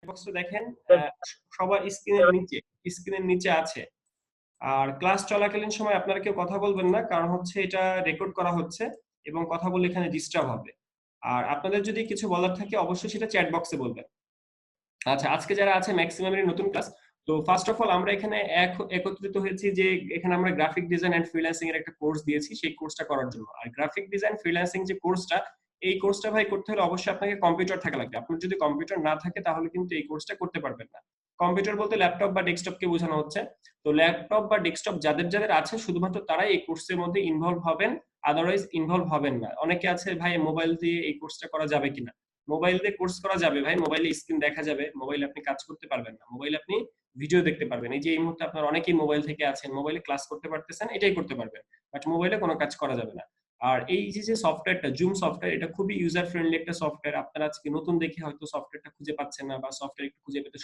বক্সটা দেখেন সবার স্ক্রিনের নিচে আছে। আর ক্লাস চলাকালীন সময় আপনারা কেউ কথা বলবেন না, কারণ হচ্ছে এটা রেকর্ড করা হচ্ছে এবং কথা বললে এখানে ডিস্টার্ব হবে। আর আপনাদের যদি কিছু বলার থাকে অবশ্যই সেটা চ্যাট বক্সে বলবেন। আচ্ছা, আজকে যারা আছে ম্যাক্সিমামের নতুন ক্লাস। তো ফার্স্ট অফ অল আমরা এখানে একত্রিত হয়েছি যে এখানে আমরা গ্রাফিক ডিজাইন এন্ড ফ্রিল্যান্সিং এর একটা কোর্স দিয়েছি সেই কোর্সটা করার জন্য। আর গ্রাফিক ডিজাইন ফ্রিল্যান্সিং যে কোর্সটা, এই কোর্সটা ভাই করতে হলে অবশ্যই আপনাকে কম্পিউটার থাকা লাগবে। আপনার যদি কম্পিউটার না থাকে তাহলে কিন্তু এই কোর্সটা করতে পারবেন না। কম্পিউটার বলতে ল্যাপটপ বা ডেস্কটপকে বোঝানো হচ্ছে। তো ল্যাপটপ বা ডেস্কটপ যাদের যাদের আছে শুধুমাত্র তারাই এই কোর্সের মধ্যে ইনভলভ হবেন, আদারওয়াইজ ইনভলভ হবেন না। অনেকে আছে ভাই মোবাইল দিয়ে এই কোর্সটা করা যাবে কিনা। মোবাইল দিয়ে কোর্স করা যাবে ভাই, মোবাইলে স্ক্রিন দেখা যাবে, মোবাইলে আপনি কাজ করতে পারবেন না, মোবাইলে আপনি ভিডিও দেখতে পারবেন। এই যে এই মুহূর্তে আপনার অনেকেই মোবাইল থেকে আছেন, মোবাইলে ক্লাস করতে পারতেছেন, এটাই করতে পারবেন, বাট মোবাইলে কোনো কাজ করা যাবে না। আর এই যে সফটওয়্যারটা জুম সফটওয়্যার, এটা খুবই ইউজার ফ্রেন্ডলি একটা সফটওয়্যার। আপনারা আজকে নতুন দেখে হয়তো সফটওয়্যারটা খুঁজে পাচ্ছেন না, বা সফটওয়্যার একটু খুঁজে পেতে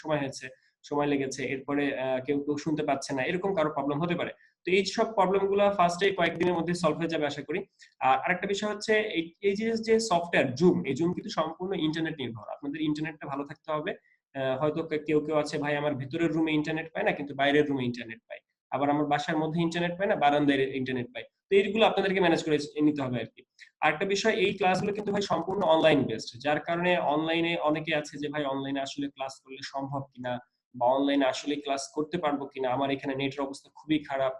সময় লেগেছে, এরপরে কেউ কেউ শুনতে পাচ্ছে না, এরকম কারো প্রবলেম হতে পারে। তো এই সব প্রবলেম গুলো ফার্স্টে কয়েকদিনের মধ্যে সলভ হয়ে যাবে আশা করি। আর আরেকটা বিষয় হচ্ছে এই যে সফটওয়্যার জুম, এই জুম কিন্তু সম্পূর্ণ ইন্টারনেট নির্ভর। আপনাদের ইন্টারনেটটা ভালো থাকতে হবে। হয়তো কেউ কেউ আছে ভাই আমার ভেতরের রুমে ইন্টারনেট পায় না কিন্তু বাইরের রুমে ইন্টারনেট পায়, আবার আমার বাসার মধ্যে ইন্টারনেট পায় না, বারান্দায় ইন্টারনেট পায়। তো এইগুলো আপনাদেরকে ম্যানেজ করে নিতে হবে আর কি। আরেকটা বিষয়, এই ক্লাসগুলো কিন্তু ভাই সম্পূর্ণ অনলাইন বেসড, যার কারণে অনলাইনে অনেকে আছে যে ভাই অনলাইনে আসলে ক্লাস করলে সম্ভব কিনা, বা অনলাইনে আসলে ক্লাস করতে পারবো কিনা, আমার এখানে নেটের অবস্থা খুবই খারাপ,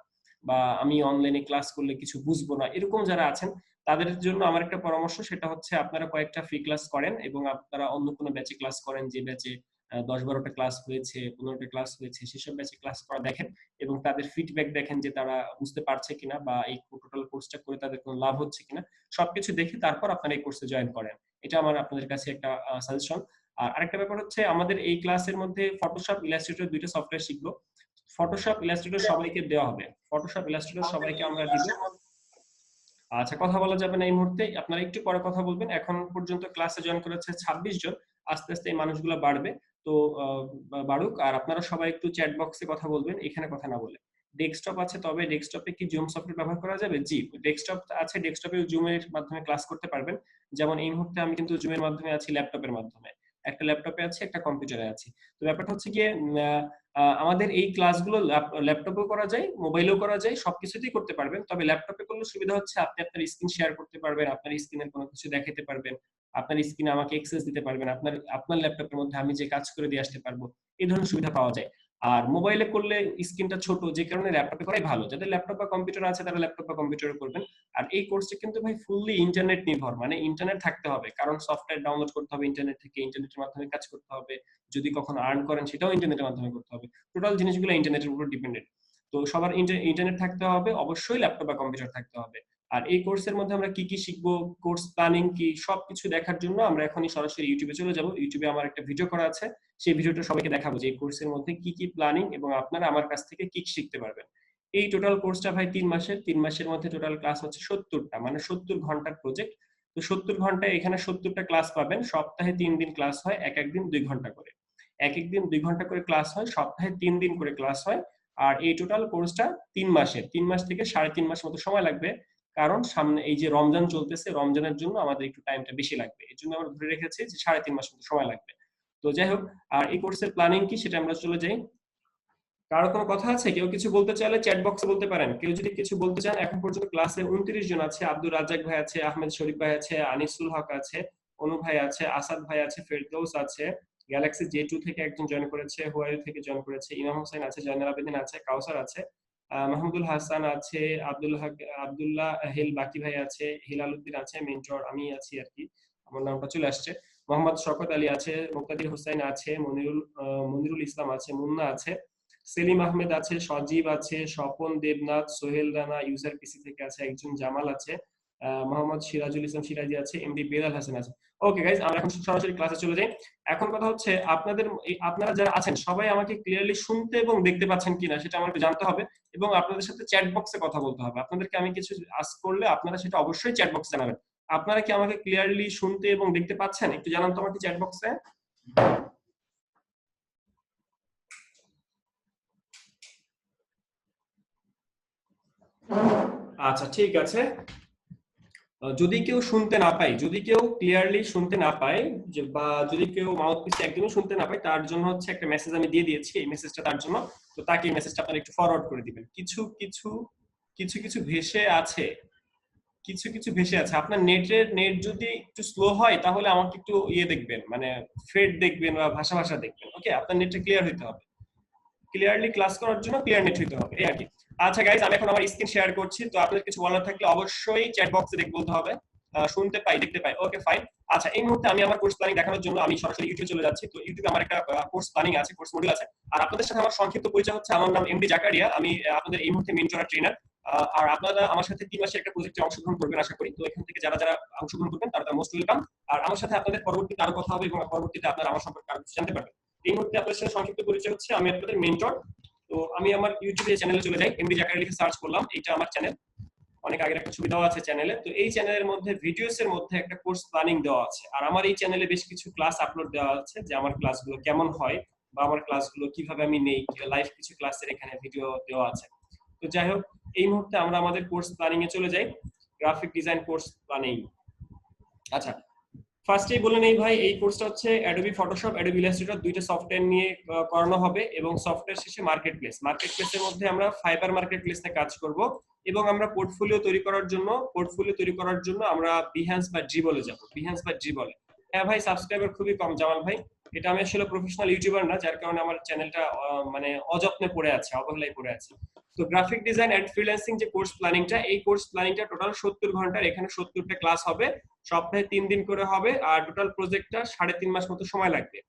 বা আমি অনলাইনে ক্লাস করলে কিছু বুঝবো না, এরকম যারা আছেন তাদের জন্য আমার একটা পরামর্শ, সেটা হচ্ছে আপনারা কয়েকটা ফ্রি ক্লাস করেন এবং আপনারা অন্য কোনো ব্যাচে ক্লাস করেন, যে ব্যাচে 10-12টা ক্লাস হয়েছে, 15টা ক্লাস হয়েছে, সেসব ব্যাচে ক্লাস করা দেখেন এবং তাদের ফিডব্যাক দেখেন যে তারা বুঝতে পারছে কিনা, বা এই টোটাল কোর্সটা করে তাদের কোনো লাভ হচ্ছে কিনা। সবকিছু দেখে তারপর আপনারা এই কোর্সে জয়েন করেন। এটা আমার আপনাদের কাছে একটা সাজেশন। আর আরেকটা ব্যাপার হচ্ছে, আমাদের এই ক্লাসের মধ্যে ফটোশপ, ইলাস্ট্রেটর দুইটা সফটওয়্যার শিখবো। ফটোশপ, ইলাস্ট্রেটর সবাইকে দেওয়া হবে। ফটোশপ, ইলাস্ট্রেটর সবাইকে আমরা দিব। আচ্ছা, কথা বলা যাবে না এই মুহূর্তে, আপনারা একটু পরে কথা বলবেন। এখন পর্যন্ত ক্লাসে জয়েন করেছে 26 জন, আস্তে আস্তে এই মানুষগুলো বাড়বে। তো বাড়ুক। আর আপনারা সবাই একটু চ্যাট বক্সে কথা বলবেন, এখানে কথা না বলে। ডেস্কটপ আছে, তবে ডেস্কটপে কি জুম সফটওয়্যার ব্যবহার করা যাবে? জি, ডেস্কটপ আছে, ডেস্কটপে জুমের মাধ্যমে ক্লাস করতে পারবেন। যেমন এই মুহূর্তে আমি কিন্তু জুমের মাধ্যমে আছি, ল্যাপটপের মাধ্যমে। একটা ল্যাপটপে আছি, একটা কম্পিউটারে আছি। তো ব্যাপারটা হচ্ছে গিয়ে আমাদের এই ক্লাসগুলো ল্যাপটপেও করা যায়, মোবাইলেও করা যায়, সবকিছুতেই করতে পারবেন। তবে ল্যাপটপে করলে সুবিধা হচ্ছে আপনি আপনার স্ক্রিন শেয়ার করতে পারবেন, আপনার স্ক্রিনের কোনো কিছু দেখাতে পারবেন, আপনার স্ক্রিনে আমাকে অ্যাক্সেস দিতে পারবেন, আপনার ল্যাপটপের মধ্যে আমি যে কাজ করে দিয়ে আসতে পারবো, এই ধরনের সুবিধা পাওয়া যায়। আর মোবাইলে করলে স্ক্রিনটা ছোট, যে কারণে ল্যাপটপে করাই ভালো। যাদের ল্যাপটপ বা কম্পিউটার আছে তারা ল্যাপটপ বা কম্পিউটারে করবেন। আর এই কোর্সটা কিন্তু ভাই ফুললি ইন্টারনেট নির্ভর, মানে ইন্টারনেট থাকতে হবে, কারণ সফটওয়্যার ডাউনলোড করতে হবে ইন্টারনেট থেকে, ইন্টারনেটের মাধ্যমে কাজ করতে হবে, যদি কখনো আর্ন করেন সেটাও ইন্টারনেটের মাধ্যমে করতে হবে। টোটাল জিনিসগুলো ইন্টারনেটের উপর ডিপেন্ডেন্ট। তো সবার ইন্টারনেট থাকতে হবে, অবশ্যই ল্যাপটপ বা কম্পিউটার থাকতে হবে। আর এই কোর্সের মধ্যে আমরা কি কি শিখবো, কোর্স প্ল্যানিং কি, সবকিছু দেখার জন্য আমরা এখনই সরাসরি ইউটিউবে চলে যাব। ইউটিউবে আমার একটা ভিডিও করা আছে, সেই ভিডিওটা সবাইকে দেখাবো যে এই কোর্সের মধ্যে কি কি প্ল্যানিং এবং আপনারা আমার কাছ থেকে কি শিখতে পারবেন। এই টোটাল কোর্সটা ভাই 3 মাসের মধ্যে টোটাল ক্লাস হচ্ছে 70টা, মানে 70 ঘন্টার প্রজেক্ট। তো 70 ঘন্টায় এখানে 70টা ক্লাস পাবেন। সপ্তাহে 3 দিন ক্লাস হয়, এক এক দিন 2 ঘন্টা করে, এক এক দিন 2 ঘন্টা করে ক্লাস হয়, সপ্তাহে 3 দিন করে ক্লাস হয়। আর এই টোটাল কোর্সটা 3 মাস থেকে 3.5 মাস মতো সময় লাগবে, কারণ সামনে এই যে রমজান চলতেছে, রমজানের জন্য আমাদের একটু টাইমটা বেশি লাগবে, এই জন্য আমরা ধরে রেখেছি যে 3.5 মাস মতো সময় লাগবে। তো যাই হোক, আর এই কোর্সের প্ল্যানিং কি সেটা আমরা চলে যাই। কারো কোনো কথা আছে? কেউ কিছু বলতে চাইলে চ্যাট বক্সে বলতে পারেন। কেউ যদি কিছু বলতে চান, এখন পর্যন্ত ক্লাসে 29 জন আছে। আব্দুর রাজ্জাক ভাই আছে, আহমেদ শরীফ ভাই আছে, আনিসুল হক আছে, অনু ভাই আছে, আসাদ ভাই আছে, ফেরদৌস আছে, গ্যালাক্সি জে2 থেকে একজন জয়েন করেছে, হুয়াই থেকে জয়েন করেছে, ইমাম হোসেন আছে, জয়নাল আবেদিন আছে, কাউসার আছে, মাহমুদুল হাসান আছে, আব্দুল্লাহ হেল বাকি ভাই আছে, হিলাল উদ্দিন আছে, মেন্টর আমি আছি আর কি, আমার নামটা চলে আসছে, মোহাম্মদ শওকত আলী আছে, মুক্তাদির হোসেন আছে, মনিরুল ইসলাম আছে, মুন্না আছে, সেলিম আহমেদ আছে, সজীব আছে, স্বপন দেবনাথ, সোহেল রানা ইউজার পিসি থেকে আছে একজন, জামাল আছে, মোহাম্মদ সিরাজুল ইসলাম সিরাজি আছে, এমডি বেলাল হাসান আছে। ওকে গাইজ, আমরা এখন সরাসরি ক্লাসে চলে যাই। এখন কথা হচ্ছে, আপনারা যারা আছেন সবাই আমাকে ক্লিয়ারলি শুনতে এবং দেখতে পাচ্ছেন কিনা সেটা আমাকে জানতে হবে, এবং আপনাদের সাথে চ্যাট বক্সে কথা বলতে হবে। আপনাদেরকে আমি কিছু আস্ক করলে আপনারা সেটা অবশ্যই চ্যাট বক্সে জানাবেন। আপনারা কি আমাকে ক্লিয়ারলি শুনতে এবং দেখতে পাচ্ছেন? একটু জানান তো আমাকে চ্যাট বক্সে। আচ্ছা, ঠিক আছে। যদি কেউ শুনতে না পায়, যদি কেউ ক্লিয়ারলি শুনতে না পায়, যে বা যদি কেউ মাউথপিসে একদমই শুনতে না পায়, তার জন্য হচ্ছে একটা মেসেজ আমি দিয়ে দিয়েছি, এই মেসেজটা তার জন্য। তো তাকে এই মেসেজটা আপনারা একটু ফরওয়ার্ড করে দিবেন। কিছু কিছু কিছু কিছু ভেসে আছে, কিছু কিছু ভেসে আছে। আপনার নেট যদি একটু স্লো হয় তাহলে আমাকে একটু ইয়ে দেখবেন, মানে ফ্রেড দেখবেন বা ভাষা ভাষা দেখবেন। ওকে, আপনার নেটটা ক্লিয়ার হইতে হবে, ক্লিয়ারলি ক্লাস করার জন্য ক্লিয়ার নেট হইতে হবে, এই আর কি। আচ্ছা গাইজ, আমি এখন আমার স্ক্রিন শেয়ার করছি, তো আপনাদের কিছু বলার থাকলে অবশ্যই চ্যাট বক্সে বলতে হবে। শুনতে পাই, দেখতে পাই, ওকে ফাইন। আচ্ছা, এই মুহূর্তে আমি আমার কোর্স প্ল্যানিং দেখানোর জন্য আমি সরাসরি ইউটিউবে চলে যাচ্ছি। তো ইউটিউবে আমার একটা কোর্স প্ল্যানিং আছে, কোর্স মডিউল আছে। আর আপনাদের সাথে আমার সংক্ষিপ্ত পরিচয় হচ্ছে, আমার নাম এমডি জাকারিয়া, আমি আপনাদের এই মুহূর্তে মেন্টর আর ট্রেনার। আর আপনারা আমার সাথে 3 মাসের একটা প্রজেক্টে অংশগ্রহণ করবেন আশা করি। তো এখান থেকে যারা যারা অংশগ্রহণ করবেন তারা মোস্ট ওয়েলকাম। আর আমার সাথে আপনাদের পরবর্তীতে আরো কথা হবে এবং পরবর্তীতে আপনারা আমার সম্পর্কে আরো কিছু জানতে পারবেন। এই মুহূর্তে আপনাদের সাথে সংক্ষিপ্ত পরিচয় হচ্ছে, আমি আপনাদের মেন্টর। তো আমি আমার ইউটিউবে চ্যানেলে চলে যাই, এমডি জাকারিয়া লিখে সার্চ করলাম, এটা আমার চ্যানেল। অনেক আগের একটা ছবি দেওয়া আছে চ্যানেলে। তো এই চ্যানেলের মধ্যে ভিডিওস এর মধ্যে একটা কোর্স প্ল্যানিং দেওয়া আছে। আর আমার এই চ্যানেলে বেশ কিছু ক্লাস আপলোড দেওয়া আছে, যে আমার ক্লাসগুলো কেমন হয় বা আমার ক্লাসগুলো কিভাবে আমি নেই, লাইভ কিছু ক্লাসের এখানে ভিডিও দেওয়া আছে। তো যাই হোক, এই মুহূর্তে আমরা আমাদের কোর্স প্ল্যানিং এ চলে যাই, গ্রাফিক ডিজাইন কোর্স প্ল্যানিং। আচ্ছা, ফার্স্টেই বলে নেই ভাই, এই কোর্সটা হচ্ছে অ্যাডোবি ফটোশপ, অ্যাডোবি ইলাস্ট্রেটর, দুইটা সফটওয়্যার নিয়ে করানো হবে। এবং সফটওয়্যার শেষে মার্কেট প্লেস, মার্কেট প্লেসের মধ্যে আমরা ফাইবার মার্কেট প্লেস নিয়ে কাজ করব। এবং আমরা পোর্টফোলিও তৈরি করার জন্য আমরা বিহ্যান্স বা জিবলে যাব, বিহ্যান্স বা জিবলে। হ্যাঁ ভাই, সাবস্ক্রাইবার খুবই কম জামাল ভাই। এটা আমি আসলে প্রফেশনাল ইউটিউবার না, যার কারণে আমার চ্যানেলটা মানে অযত্নে পড়ে আছে, অবহেলায় পড়ে আছে। তো গ্রাফিক ডিজাইন এন্ড ফ্রিল্যান্সিং যে কোর্স প্ল্যানিংটা, এই কোর্স প্ল্যানিংটা টোটাল 70 ঘন্টার, এখানে 70টা ক্লাস হবে, সপ্তাহে 3 দিন করে হবে। আর টোটাল প্রজেক্টটা 3.5 মাস মতো সময় লাগবে।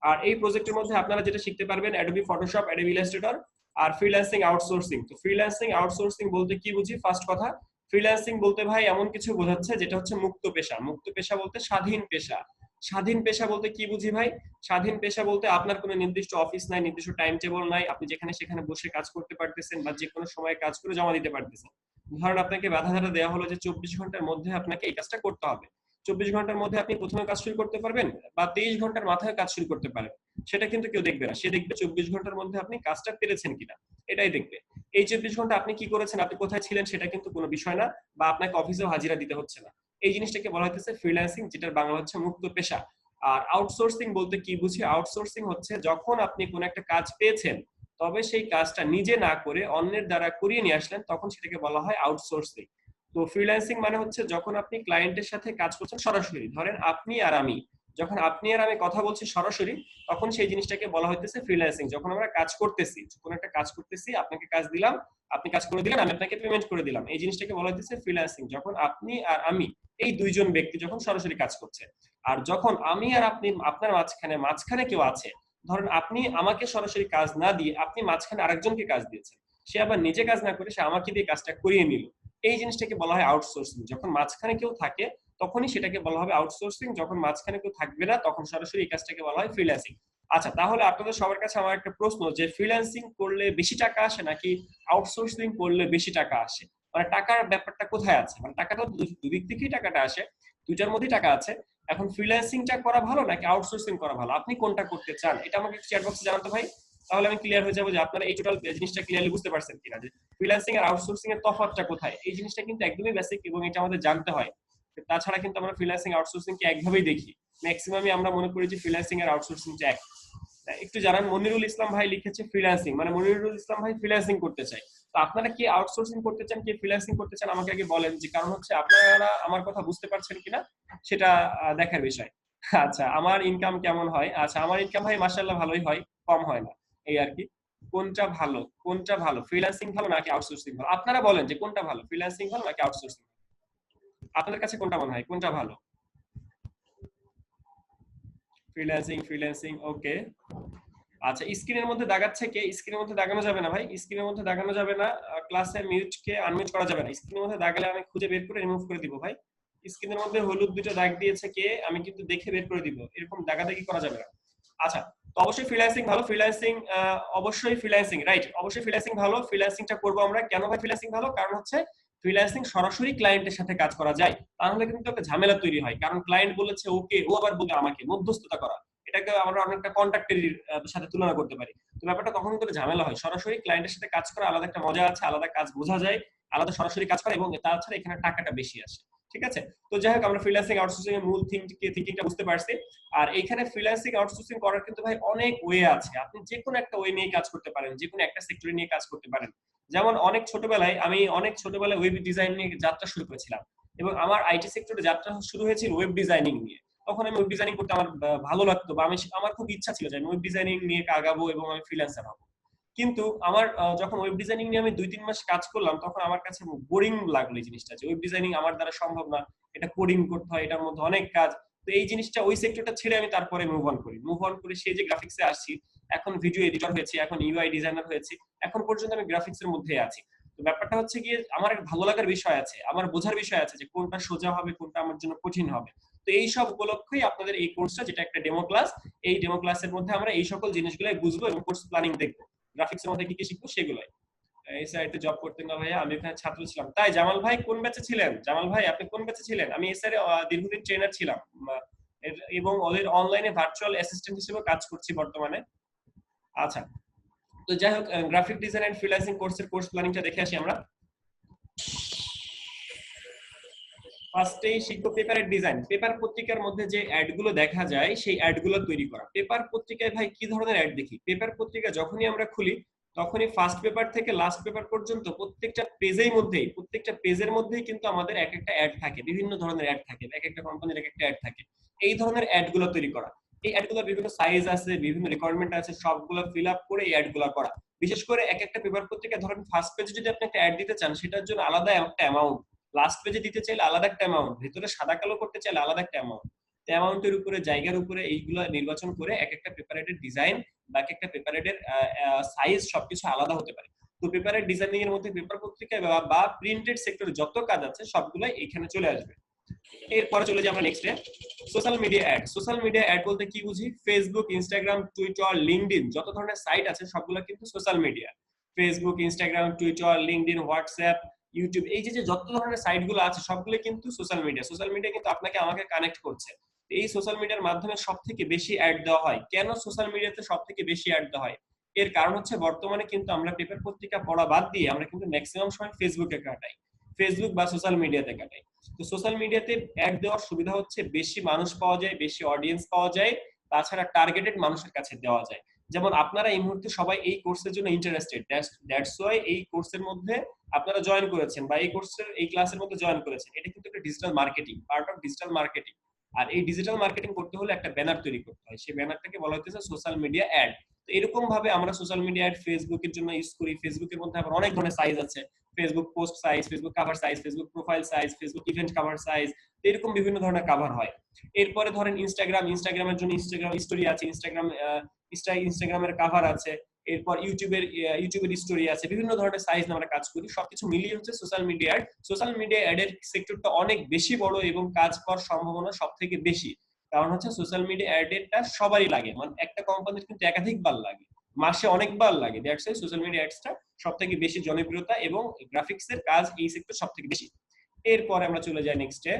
আর এই প্রজেক্টের মধ্যে আপনারা যেটা শিখতে পারবেন, অ্যাডোবি ফটোশপ, অ্যাডোবি ইলাস্ট্রেটর, আর ফ্রিল্যান্সিং আউটসোর্সিং। তো ফ্রিল্যান্সিং আউটসোর্সিং বলতে কি বুঝি, ফার্স্ট কথা, ফ্রিল্যান্সিং বলতে ভাই এমন কিছু বোঝাচ্ছে যেটা হচ্ছে মুক্ত পেশা। মুক্ত পেশা বলতে স্বাধীন পেশা। স্বাধীন পেশা বলতে কি বুঝি ভাই, স্বাধীন পেশা বলতে আপনার কোনো নির্দিষ্ট অফিস নাই, নির্দিষ্ট টাইম টেবল নাই, আপনি যেখানে সেখানে বসে কাজ করতে পারতেছেন বা যে কোনো সময় কাজ করে জমা দিতে পারতেছেন। ধরেন আপনাকে বাধাধারা দেওয়া হলো যে 24 ঘন্টার মধ্যে আপনাকে এই কাজটা করতে হবে। 24 ঘন্টার মধ্যে আপনি প্রথমে কাজ শুরু করতে পারবেন বা 23 ঘন্টার মাথায় কাজ শুরু করতে পারেন, সেটা কিন্তু কেউ দেখবে না। সে দেখবে 24 ঘন্টার মধ্যে আপনি কাজটা পেরেছেন কিনা, এটাই দেখবে। এই 24 ঘন্টা আপনি কি করেছেন, আপনি কোথায় ছিলেন, সেটা কিন্তু কোনো বিষয় না, বা আপনাকে অফিসেও হাজিরা দিতে হচ্ছে না। এই জিনিসটাকে বলা হচ্ছে ফ্রিল্যান্সিং, যেটার বাংলা হচ্ছে মুক্ত পেশা। আর আউটসোর্সিং বলতে কি বুঝি, আউটসোর্সিং হচ্ছে যখন আপনি কোনো একটা কাজ পেয়েছেন, তবে সেই কাজটা নিজে না করে অন্যের দ্বারা করিয়ে নিয়ে আসলেন, তখন সেটাকে বলা হয় আউটসোর্সিং। তো ফ্রিল্যান্সিং মানে হচ্ছে যখন আপনি ক্লায়েন্টের সাথে কাজ করছেন সরাসরি, ধরেন আপনি আর আমি, যখন আপনি আর আমি কথা বলছি সরাসরি, তখন সেই জিনিসটাকে বলা হইতেছে ফ্রিল্যান্সিং। যখন আমরা কাজ করতেছি, কোনো একটা কাজ করতেছি, আপনাকে কাজ দিলাম, আপনি কাজ করে দিলেন, আমি আপনাকে পেমেন্ট করে দিলাম, এই জিনিসটাকে বলা হইতেছে ফ্রিল্যান্সিং। যখন আপনি আর আমি, এই দুইজন ব্যক্তি যখন সরাসরি কাজ করছে। আর যখন আমি আর আপনি, আপনার মাঝখানে মাঝখানে কেউ আছে, ধরেন আপনি আমাকে সরাসরি কাজ না দিয়ে আপনি মাঝখানে আরেকজনকে কাজ দিয়েছেন, সে আবার নিজে কাজ না করে সে আমাকে দিয়ে কাজটা করিয়ে নিল, এই জিনিসটাকে বলা হয় আউটসোর্সিং। যখন মাঝখানে কেউ থাকে তখনই সেটাকে বলা হবে আউটসোর্সিং, যখন মাঝখানে কেউ থাকবে না তখন সরাসরি এই কাজটাকে বলা হয় ফ্রিল্যান্সিং। আচ্ছা, তাহলে আপনাদের সবার কাছে আমার একটা প্রশ্ন, যে ফ্রিল্যান্সিং করলে বেশি টাকা আসে নাকি আউটসোর্সিং করলে বেশি টাকা আসে? মানে টাকার ব্যাপারটা কোথায় আছে? মানে টাকাটা দুদিক থেকেই টাকাটা আসে, দুইটার মধ্যেই টাকা আছে। এখন ফ্রিল্যান্সিংটা করা ভালো নাকি আউটসোর্সিং করা ভালো, আপনি কোনটা করতে চান, এটা আমাকে চ্যাট বক্সে জানাতে ভাই। তাহলে আমি ক্লিয়ার হয়ে যাবো যে আপনারা এই টোটাল জিনিসটা ক্লিয়ারলি বুঝতে পারছেন কিনা, যে ফ্রিল্যান্সিং আর আউটসোর্সিং এর তফাৎটা কোথায়। এই জিনিসটা কিন্তু একদমই বেসিক এবং এটা আমাদের জানতে হয়। তাছাড়া কিন্তু আমরা ফ্রিল্যান্সিং আউটসোর্সিং কে একভাবেই দেখি, ম্যাক্সিমামই আমরা মনে করি যে ফ্রিল্যান্সিং আর আউটসোর্সিং এক। একটু জানান, মনিরুল ইসলাম ভাই লিখেছে ফ্রিল্যান্সিং, মানে মনিরুল ইসলাম ভাই ফ্রিল্যান্সিং করতে চাই। তো আপনারা কি আউটসোর্সিং করতে চান, কি ফ্রিল্যান্সিং করতে চান, আমাকে আগে বলেন। যে কারণ হচ্ছে আপনারা আমার কথা বুঝতে পারছেন কিনা সেটা দেখার বিষয়। আচ্ছা, আমার ইনকাম কেমন হয়? আচ্ছা, আমার ইনকাম ভাই মাশাআল্লাহ ভালোই হয়, কম হয় না, এই আর কি। কোনটা ভালো, কোনটা ভালো, ফ্রিল্যান্সিং ভালো নাকি আউটসোর্সিং ভালো? আপনারা বলেন যে কোনটা ভালো, ফ্রিল্যান্সিং ভালো নাকি আউটসোর্সিং? আপনাদের কাছে কোনটা মনে হয়, কোনটা ভালো? ফ্রিল্যান্সিং, ফ্রিল্যান্সিং, ওকে। আচ্ছা, স্ক্রিনের মধ্যে দাগাচ্ছে কে? স্ক্রিনের মধ্যে দাগানো যাবে না ভাই, স্ক্রিনের মধ্যে দাগানো যাবে না। ক্লাসে মিউটকে আনমিউট করা যাবে না, স্ক্রিনের মধ্যে দাগালে আমি খুঁজে বের করে রিমুভ করে দিব ভাই। স্ক্রিনের মধ্যে হলুদ দুটো দাগ দিয়েছে কে, আমি কিন্তু দেখে বের করে দিব, এরকম দাগাদাগি করা যাবে না। আচ্ছা, তো অবশ্যই ফ্রিল্যান্সিং ভালো, ফ্রিল্যান্সিং অবশ্যই ফ্রিল্যান্সিং, রাইট, অবশ্যই ফ্রিল্যান্সিং ভালো। ফ্রিল্যান্সিংটা করবো আমরা কেন ভাই? ফ্রিল্যান্সিং ভালো কারণ হচ্ছে ফ্রিল্যান্সিং সরাসরি ক্লায়েন্টের সাথে কাজ করা যায়, তাহলে কিন্তু একটা ঝামেলা তৈরি হয়, কারণ ক্লায়েন্ট বলেছে ওকে, ও আবার বলে আমাকে, মধ্যস্থতা করা, এটাকে আমরা অনেকটা কন্ট্রাক্টের সাথে তুলনা করতে পারি। তো ব্যাপারটা তখন কিন্তু ঝামেলা হয়। সরাসরি ক্লায়েন্টের সাথে কাজ করা আলাদা একটা মজা আছে, আলাদা কাজ বোঝা যায়, আলাদা সরাসরি কাজ করা, এবং তাছাড়া এখানে টাকাটা বেশি আসে। ঠিক আছে? তো যাই হোক আমরা ফ্রিল্যান্সিং আউটসোর্সিং এর মূল থিংকিংটা বুঝতে পারছি। আর এইখানে ফ্রিল্যান্সিং আউটসোর্সিং করার কিন্তু ভাই অনেক ওয়ে আছে। আপনি যেকোনো একটা ওয়ে নিয়ে কাজ করতে পারেন, যেকোনো একটা সেক্টরে নিয়ে কাজ করতে পারেন। যেমন আমি অনেক ছোটবেলায় ওয়েব ডিজাইন নিয়ে যাত্রা শুরু করেছিলাম এবং আমার আইটি সেক্টরে যাত্রা শুরু হয়েছিল ওয়েব ডিজাইনিং নিয়ে। তখন আমি ওয়েব ডিজাইনিং করতে আমার ভালো লাগতো বা আমার খুব ইচ্ছা ছিল যে আমি ওয়েব ডিজাইনিং নিয়ে আগাবো এবং আমি ফ্রিল্যান্সার হব। কিন্তু আমার যখন ওয়েব ডিজাইনিং নিয়ে আমি 2-3 মাস কাজ করলাম তখন আমার কাছে বোরিং লাগলো এই জিনিসটা, যে ওয়েব ডিজাইনিং আমার দ্বারা সম্ভব না, এটা কোডিং করতে হয়, এটার মধ্যে অনেক কাজ। তো এই জিনিসটা ওই সেক্টরটা ছেড়ে আমি তারপরে মুভ অন করে সেই যে গ্রাফিক্সে আসছি, এখন ভিডিও এডিটর হয়েছি, এখন ইউআই ডিজাইনার হয়েছি, এখন পর্যন্ত আমি গ্রাফিক্সের মধ্যে আছি। তো ব্যাপারটা হচ্ছে গিয়ে আমার ভালো লাগার বিষয় আছে, আমার বোঝার বিষয় আছে যে কোনটা সোজা হবে, কোনটা আমার জন্য কঠিন হবে। তো এই সব উপলক্ষেই আপনাদের এই কোর্সটা, যেটা একটা ডেমো ক্লাস, এই ডেমো ক্লাসের মধ্যে আমরা এই সকল জিনিসগুলাই বুঝবো এবং কোর্স প্ল্যানিং দেখবো, গ্রাফিক্সের মধ্যে কি কি শিখবো সেগুলাই। এই সাইটে জব করতেন না ভাইয়া? আমি ওখানে ছাত্র ছিলাম। তাই জামাল ভাই কোন ব্যাচে ছিলেন? জামাল ভাই আপনি কোন ব্যাচে ছিলেন? আমি এই সাইডে দীর্ঘদিন ট্রেনার ছিলাম এবং ওদের অনলাইনে ভার্চুয়াল অ্যাসিস্ট্যান্ট হিসেবে কাজ করছি বর্তমানে। আচ্ছা, তো যাই হোক গ্রাফিক ডিজাইন এন্ড ফ্রিল্যান্সিং কোর্সের কোর্স প্ল্যানিংটা দেখে আসি আমরা। ফার্স্টেই শিখবো পেপারের ডিজাইন। পেপার পত্রিকার মধ্যে যে অ্যাড গুলো দেখা যায় সেই অ্যাড গুলো তৈরি করা। পেপার পত্রিকায় ভাই কি ধরনের অ্যাড দেখি? পেপার পত্রিকা যখনই আমরা খুলি তখনই ফার্স্ট পেপার থেকে লাস্ট পেপার পর্যন্ত প্রত্যেকটা পেজের মধ্যেই কিন্তু আমাদের এক একটা অ্যাড থাকে, বিভিন্ন ধরনের অ্যাড থাকে, এক একটা কোম্পানির এক একটা অ্যাড থাকে। এই ধরনের অ্যাড গুলো তৈরি করা, এই অ্যাড গুলো বিভিন্ন সাইজ আছে, বিভিন্ন রিকোয়ারমেন্ট আছে, সবগুলো ফিল আপ করে এই অ্যাড গুলো করা। বিশেষ করে এক একটা পেপার পত্রিকা ধরেন ফার্স্ট পেজে যদি আপনি একটা অ্যাড দিতে চান সেটার জন্য আলাদা একটা অ্যামাউন্ট, লাস্ট পেজে দিতে চাইলে আলাদা একটা অ্যামাউন্ট, ভিতরে সাদা কালো করতে চাইলে আলাদা একটা অ্যামাউন্ট। অ্যামাউন্টের উপরে, জায়গার উপরে এইগুলো নির্বাচন করে এক একটা পেপারেটের ডিজাইন বা এক একটা পেপারেটের সাইজ সবকিছু আলাদা হতে পারে। তো পেপারের ডিজাইনিং এর মধ্যে পেপার পত্রিকা বা প্রিন্টেড সেক্টরে যত কাজ আছে সবগুলাই এখানে চলে আসবে। এরপরে চলে যাই আমরা নেক্সটে, social media ad. Social media ad বলতে কি বুঝি? ফেসবুক, ইনস্টাগ্রাম, টুইটার, লিঙ্কডইন, যত ধরনের সাইট আছে সবগুলো কিন্তু social media. Facebook, Instagram, Twitter, LinkedIn, WhatsApp, YouTube, এই যে যত ধরনের সাইট গুলো আছে সবগুলো কিন্তু সোশ্যাল মিডিয়া। সোশ্যাল মিডিয়া কিন্তু আপনাকে আমাকে কানেক্ট করছে। এই সোশ্যাল মিডিয়ার মাধ্যমে সব থেকে বেশি অ্যাড দেওয়া হয়। কেন সোশ্যাল মিডিয়াতে সব থেকে বেশি অ্যাড দেওয়া হয়? এর কারণ হচ্ছে বর্তমানে কিন্তু আমরা পেপার পত্রিকা পড়া বাদ দিয়ে আমরা কিন্তু ম্যাক্সিমাম সময় ফেসবুকে কাটাই, ফেসবুক বা সোশ্যাল মিডিয়াতে কাটাই। তো সোশ্যাল মিডিয়াতে অ্যাড দেওয়ার সুবিধা হচ্ছে বেশি মানুষ পাওয়া যায়, বেশি অডিয়েন্স পাওয়া যায়, তাছাড়া টার্গেটেড মানুষের কাছে দেওয়া যায়। যেমন আপনারা এই মুহূর্তে সবাই এই কোর্সের জন্য ইন্টারেস্টেড, দ্যাটস ওয়াই এই কোর্সের মধ্যে আপনারা জয়েন করেছেন বা এই কোর্সের এই ক্লাসের মধ্যে জয়েন করেছেন। এটা কিন্তু একটা digital marketing, part of digital marketing. আর এই ডিজিটাল মার্কেটিং করতে হলে একটা ব্যানার তৈরি করতে হয়, সেই ব্যানারটাকে বলা হচ্ছে সোশ্যাল মিডিয়া অ্যাড। তো এরকম ভাবে আমরা সোশ্যাল মিডিয়া অ্যাড ফেসবুকের জন্য ইউজ করি। ফেসবুকের মধ্যে আবার অনেক ধরনের সাইজ আছে, Facebook post size, Facebook cover size, Facebook profile size, Facebook event cover size, এরকম বিভিন্ন ধরনের কভার হয়। এরপরে ধরেন ইনস্টাগ্রামের জন্য ইনস্টাগ্রাম স্টোরি আছে, ইনস্টাগ্রামের কভার আছে। এরপর ইউটিউবের স্টোরি আছে, বিভিন্ন ধরনের সাইজ আমরা কাজ করি। সবকিছু মিলিয়ে হচ্ছে সোশ্যাল মিডিয়া অ্যাডের সেক্টরটা অনেক বেশি বড় এবং কাজ করার সম্ভাবনা সব থেকে বেশি। কারণ হচ্ছে সোশ্যাল মিডিয়া অ্যাডটা সবারই লাগে, মানে একটা কোম্পানির কিন্তু একাধিকবার লাগে, মাসে অনেকবার লাগে। দ্যাটস ওয়াই সোশ্যাল মিডিয়া অ্যাডসটা সবথেকে বেশি জনপ্রিয়তা এবং গ্রাফিক্সের কাজ এই সেক্টর সবথেকে বেশি। এরপরে আমরা চলে যাই নেক্সটে,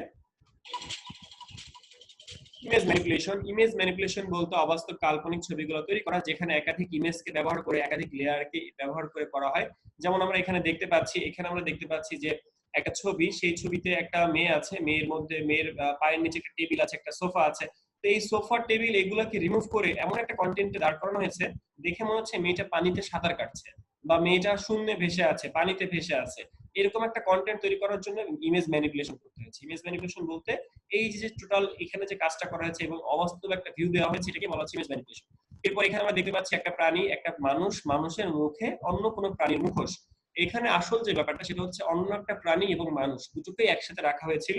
ইমেজ ম্যানিপুলেশন বলতে অবাস্তব কাল্পনিক ছবিগুলো তৈরি করা, যেখানে একাধিক ইমেজকে ব্যবহার করে, একাধিক লেয়ারকে ব্যবহার করে করা হয়। যেমন আমরা এখানে দেখতে পাচ্ছি যে একটা ছবি, সেই ছবিতে একটা মেয়ে আছে, মেয়ের পায়ের নিচে একটা টেবিল আছে, একটা সোফা আছে। তো এই সোফা, টেবিল এগুলাকে রিমুভ করে এমন একটা কন্টেন্টে দাঁড় করানো হয়েছে দেখে মনে হচ্ছে মেয়েটা পানিতে সাঁতার কাটছে বা মেয়েটা শূন্যে ভেসে আছে, পানিতে ভেসে আছে। এরকম একটা কন্টেন্ট তৈরি করার জন্য ইমেজ ম্যানিপুলেশন করতে হয়েছে। ইমেজ ম্যানিপুলেশন বলতে এই যে টোটাল এখানে যে কাজটা করা হয়েছে এবং অবাস্তব একটা ভিউ দেওয়া হয়েছে, এটাকে বলা হচ্ছে ইমেজ ম্যানিপুলেশন। এরপর এখানে আমরা দেখতে পাচ্ছি একটা প্রাণী, একটা মানুষের মুখে অন্য কোনো প্রাণীর মুখোশ। এখানে আসল যে ব্যাপারটা সেটা হচ্ছে অন্য একটা প্রাণী এবং মানুষ দুটোকেই একসাথে রাখা হয়েছিল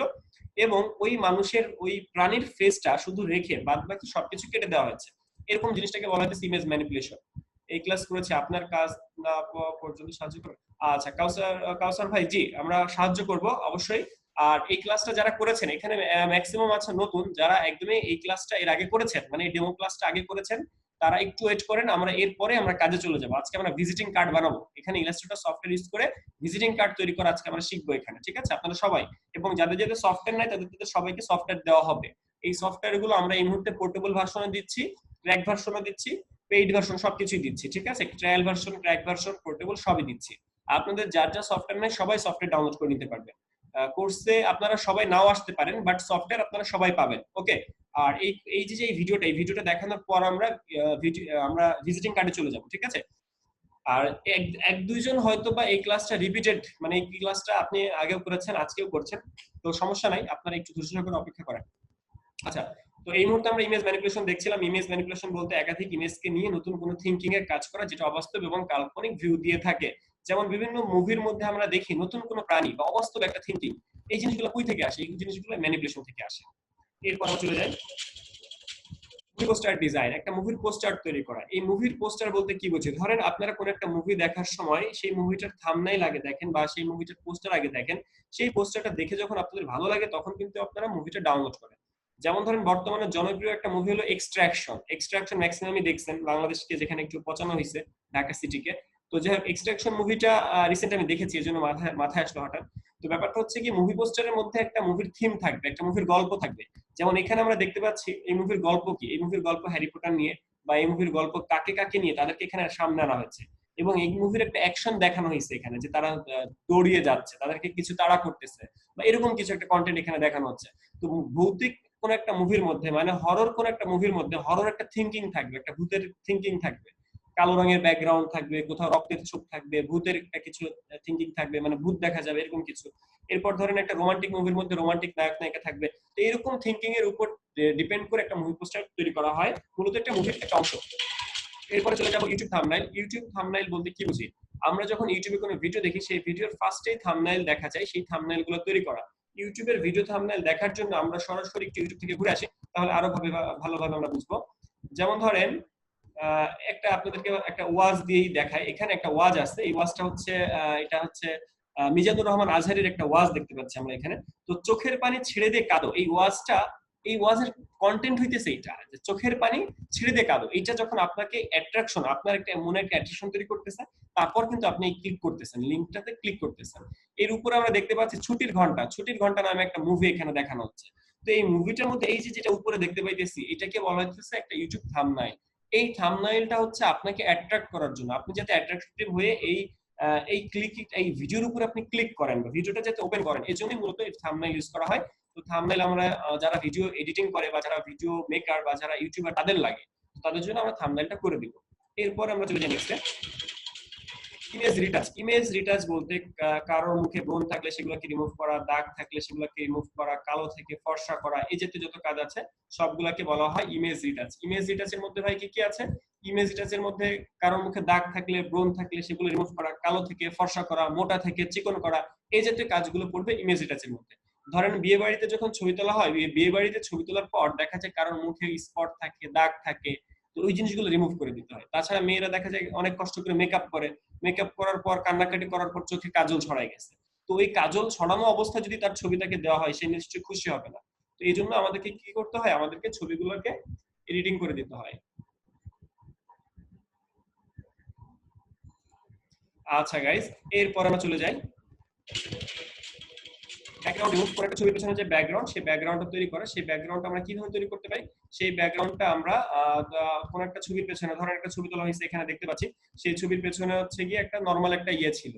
এবং ওই প্রাণীর ফেসটা শুধু রেখে বাদ বাকি সবকিছু কেটে দেওয়া হয়েছে। এরকম জিনিসটাকে বলা হচ্ছে ইমেজ ম্যানিপুলেশন। এই ক্লাস করেছে, আপনার কাজ না পর্যন্ত সাহায্য করবে। আচ্ছা কাউসার ভাই, জি আমরা সাহায্য করব অবশ্যই। আর এই ক্লাসটা যারা করেছেন এখানে ম্যাক্সিমাম আছে নতুন, যারা একদমই এই ক্লাসটা এর আগে করেছেন, মানে এই ডেমো ক্লাসটা আগে করেছেন, তারা একটু ওয়েট করেন, আমরা এরপরে আমরা কাজে চলে যাব। আজকে আমরা ভিজিটিং কার্ড বানাবো, এখানে ইলাস্ট্রেটর সফটওয়্যার ইউজ করে ভিজিটিং কার্ড তৈরি করা আজকে আমরা শিখবো এখানে, ঠিক আছে? আপনারা সবাই, এবং যাদের সফটওয়্যার নাই তাদের সবাইকে সফটওয়্যার দেওয়া হবে। এই সফটওয়্যার গুলো আমরা এই মুহূর্তে পোর্টেবল ভার্সনে দিচ্ছি, ক্র্যাক ভার্সনে দিচ্ছি, পেইড ভার্সন সবকিছুই দিচ্ছি, ঠিক আছে? Trial version, crack version, portable সবই দিচ্ছি। আপনাদের যার যা সফটওয়্যার নেই সবাই সফটওয়্যার ডাউনলোড করে নিতে পারবে। কোর্সে আপনারা সবাই নাও আসতে পারেন, বাট সফটওয়্যার আপনারা সবাই পাবেন। ওকে, আর এই এই যে এই ভিডিওটা দেখানোর পর আমরা ভিজিটিং কার্ডে চলে যাব, ঠিক আছে? আর এক দুইজন হয়তো বা এই ক্লাসটা রিপিটেড, মানে এই ক্লাসটা আপনি আগেও করেছেন, আজকেও করছেন, তো সমস্যা নাই, আপনারা একটু ধৈর্য সহকারে অপেক্ষা করেন। আচ্ছা, তো এই মুহূর্তে আমরা ইমেজ ম্যানিপুলেশন দেখছিলাম। ইমেজ ম্যানিপুলেশন বলতে একাধিক ইমেজকে নিয়ে নতুন কোনো থিঙ্কিং এর কাজ করা, যেটা অবাস্তব এবং কাল্পনিক ভিউ দিয়ে থাকে। যেমন বিভিন্ন মুভির মধ্যে আমরা দেখি নতুন কোনো প্রাণী বা অবাস্তব একটা থিঙ্কিং, এই জিনিসগুলো কই থেকে আসে? এই জিনিসগুলো ম্যানিপুলেশন থেকে আসে। এরপর আমরা চলে যাই মুভি পোস্টার ডিজাইন, একটা মুভির পোস্টার তৈরি করা। এই মুভির পোস্টার বলতে কি বোঝে? ধরেন আপনারা কোন একটা মুভি দেখার সময় সেই মুভিটার থাম্বনেইল আগে দেখেন বা সেই মুভিটার পোস্টার আগে দেখেন। সেই পোস্টারটা দেখে যখন আপনাদের ভালো লাগে তখন কিন্তু আপনারা মুভিটা ডাউনলোড করেন। যেমন ধরেন বর্তমানে জনপ্রিয় একটা মুভি হলো এক্সট্রাকশন। এক্সট্রাকশন ম্যাক্সিমামই দেখছেন, বাংলাদেশকে যেখানে একটু পচানো হয়েছে, ঢাকা সিটিকে। তো যাই হোক, এক্সট্রাকশন মুভিটা রিসেন্ট আমি দেখেছি, এই জন্য মাথায় আসলো হঠাৎ। তো ব্যাপারটা হচ্ছে কি, মুভি পোস্টারের মধ্যে একটা মুভির থিম থাকবে, একটা মুভির গল্প থাকবে। যেমন এখানে আমরা দেখতে পাচ্ছি এই মুভির গল্প কি, এই মুভির গল্প হ্যারি পটার নিয়ে, বা এই মুভির গল্প কাকে কাকে নিয়ে, তাদেরকে এখানে সামনে আনা হয়েছে। এবং এই মুভির একটা অ্যাকশন দেখানো হয়েছে এখানে, যে তারা দৌড়িয়ে যাচ্ছে, তাদেরকে কিছু তাড়া করতেছে, বা এরকম কিছু একটা কন্টেন্ট এখানে দেখানো হচ্ছে। তো ভৌতিক কোন একটা মুভির মধ্যে, মানে হরর কোন একটা মুভির মধ্যে হরর একটা থিঙ্কিং থাকবে, একটা ভূতের থিঙ্কিং থাকবে, কালো রঙের ব্যাকগ্রাউন্ড থাকবে, কোথাও রক্তের ছোপ থাকবে, ভূতের একটা কিছু থিঙ্কিং থাকবে, মানে ভূত দেখা যাবে এরকম কিছু। এরপর ধরেন একটা রোমান্টিক মুভির মধ্যে রোমান্টিক নায়ক নায়িকা থাকবে। তো এরকম থিঙ্কিং এর উপর ডিপেন্ড করে একটা মুভি পোস্টার তৈরি করা হয়, মূলত একটা মুভির একটা অংশ। এরপরে চলে যাবো ইউটিউব থাম্বনেইল। ইউটিউব থাম্বনেইল বলতে কি বুঝি? আমরা যখন ইউটিউবে কোনো ভিডিও দেখি, সেই ভিডিওর ফার্স্টেই থাম্বনেইল দেখা যায়, সেই থাম্বনেইল গুলো তৈরি করা। ইউটিউবের ভিডিও থাম্বনেইল দেখার জন্য আমরা সরাসরি একটু ইউটিউব থেকে ঘুরে আসি, তাহলে আরো ভালোভাবে আমরা বুঝবো। যেমন ধরেন একটা আপনাদেরকে একটা ওয়াজ দিয়েই দেখায়। এখানে একটা ওয়াজ আছে, এই ওয়াজটা হচ্ছে এটা হচ্ছে মিজানুর রহমান আজহারির একটা ওয়াজ দেখতে পাচ্ছি আমরা এখানে। তো চোখের পানি ছেড়ে দিয়ে কাঁদো, এই ওয়াজটা, এই ওয়াজের কন্টেন্ট হইতেছে এইটা, যে চোখের পানি ছেড়ে দিয়ে কাঁদো। এইটা যখন আপনাকে অ্যাট্রাকশন, আপনার একটা মনে একটা অ্যাট্রাকশন তৈরি করতেছে, তারপর কিন্তু আপনি ক্লিক করতেছেন, লিংকটাতে ক্লিক করতেছেন। এর উপরে আমরা দেখতে পাচ্ছি ছুটির ঘন্টা। ছুটির ঘন্টা নামে একটা মুভি এখানে দেখানো হচ্ছে। তো এই মুভিটার মধ্যে এই যে যেটা উপরে দেখতে পাইতেছি, এটাকে বলা হচ্ছে একটা ইউটিউব থাম্বনেইল। এই থাম্বনেইলটা হচ্ছে আপনাকে অ্যাট্রাক্ট করার জন্য, আপনি যাতে অ্যাট্রাকটিভ হয়ে এই ভিডিওর উপরে আপনি ক্লিক করেন বা ভিডিওটা যাতে ওপেন করেন, এজন্যই মূলত এই থাম্বনেইল ইউজ করা হয়। তো থাম্বনেইল আমরা যারা ভিডিও এডিটিং করে বা যারা ভিডিও মেকার বা যারা ইউটিউবার তাদের লাগে, তাদের জন্য আমরা থাম্বনেইলটা করে দিব। এরপর আমরা চলে যাই নেক্সটে, ইমেজ রিটাচ। ইমেজ রিটাচ বলতে কারোর মুখে ব্রণ থাকলে সেগুলোকে রিমুভ করা, দাগ থাকলে সেগুলোকে রিমুভ করা, কালো থেকে ফর্সা করা, এই জাতীয় যত কাজ আছে সবগুলোকে বলা হয় ইমেজ রিটাচ। ইমেজ রিটাচের মধ্যে ভাই কি কি আছে? ইমেজ রিটাচের মধ্যে কারোর মুখে দাগ থাকলে, ব্রণ থাকলে সেগুলো রিমুভ করা, কালো থেকে ফর্সা করা, মোটা থেকে চিকন করা, এই জাতীয় কাজগুলো পড়বে ইমেজ রিটাচের মধ্যে। ধরেন বিয়ে বাড়িতে যখন ছবি তোলা হয়, বিয়ে বাড়িতে ছবি তোলার পর দেখা যায় কারোর মুখে স্পট থাকে, দাগ থাকে, তো ওই জিনিসগুলো রিমুভ করে দিতে হয়। তাছাড়া মেয়েরা দেখা যায় অনেক কষ্ট করে মেকআপ করে, মেকআপ করার পর, কান্নাকাটি করার পর চোখে কাজল ছড়াই গেছে। তো ওই কাজল ছড়ানো অবস্থায় যদি তার ছবিটাকে দেওয়া হয়, সে নিশ্চয়ই খুশি হবে না। তো এই জন্য আমাদেরকে কি করতে হয়? আমাদেরকে ছবিগুলোকে এডিটিং করে দিতে হয়। আচ্ছা গাইস, এরপর আমরা চলে যাই ব্যাকগ্রাউন্ড রিমুভ করে। একটা ছবির পেছনে যে ব্যাকগ্রাউন্ড, সেই ব্যাকগ্রাউন্ডটা তৈরি করে, সেই ব্যাকগ্রাউন্ডটা আমরা কিভাবে তৈরি করতে পারি? সেই ব্যাকগ্রাউন্ডটা আমরা কোন একটা ছবির পেছনে, ধরেন একটা ছবি তোলা হয়েছে এখানে দেখতে পাচ্ছি, সেই ছবির পেছনে হচ্ছে গিয়ে একটা নরমাল একটা ইয়ে ছিল,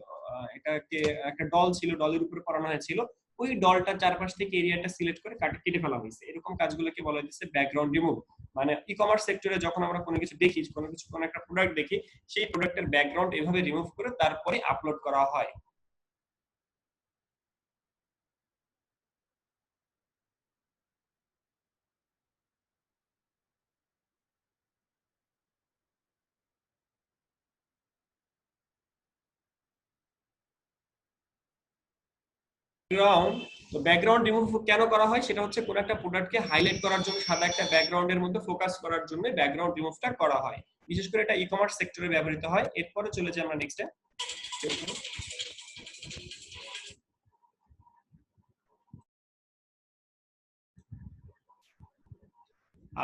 এটাকে একটা ডল ছিল, ডলের উপরে পড়ানো হয়েছিল, ওই ডলটার চারপাশ থেকে এরিয়াটা সিলেক্ট করে কেটে ফেলা হয়েছে। এরকম কাজগুলোকে বলা হচ্ছে ব্যাকগ্রাউন্ড রিমুভ। মানে ই কমার্স সেক্টরে যখন আমরা কোনো কিছু দেখি, কোনো একটা প্রোডাক্ট দেখি, সেই প্রোডাক্টের ব্যাকগ্রাউন্ড এভাবে রিমুভ করে তারপরে আপলোড করা হয়। ব্যাকগ্রাউন্ড, তো ব্যাকগ্রাউন্ড রিমুভ কেন করা হয়? সেটা হচ্ছে কোন একটা প্রোডাক্টকে হাইলাইট করার জন্য, সাদা একটা ব্যাকগ্রাউন্ডের মধ্যে ফোকাস করার জন্য ব্যাকগ্রাউন্ড রিমুভটা করা হয়। বিশেষ করে এটা ই কমার্স সেক্টরে ব্যবহৃত হয়। এরপরে চলে যাই আমরা নেক্সটে।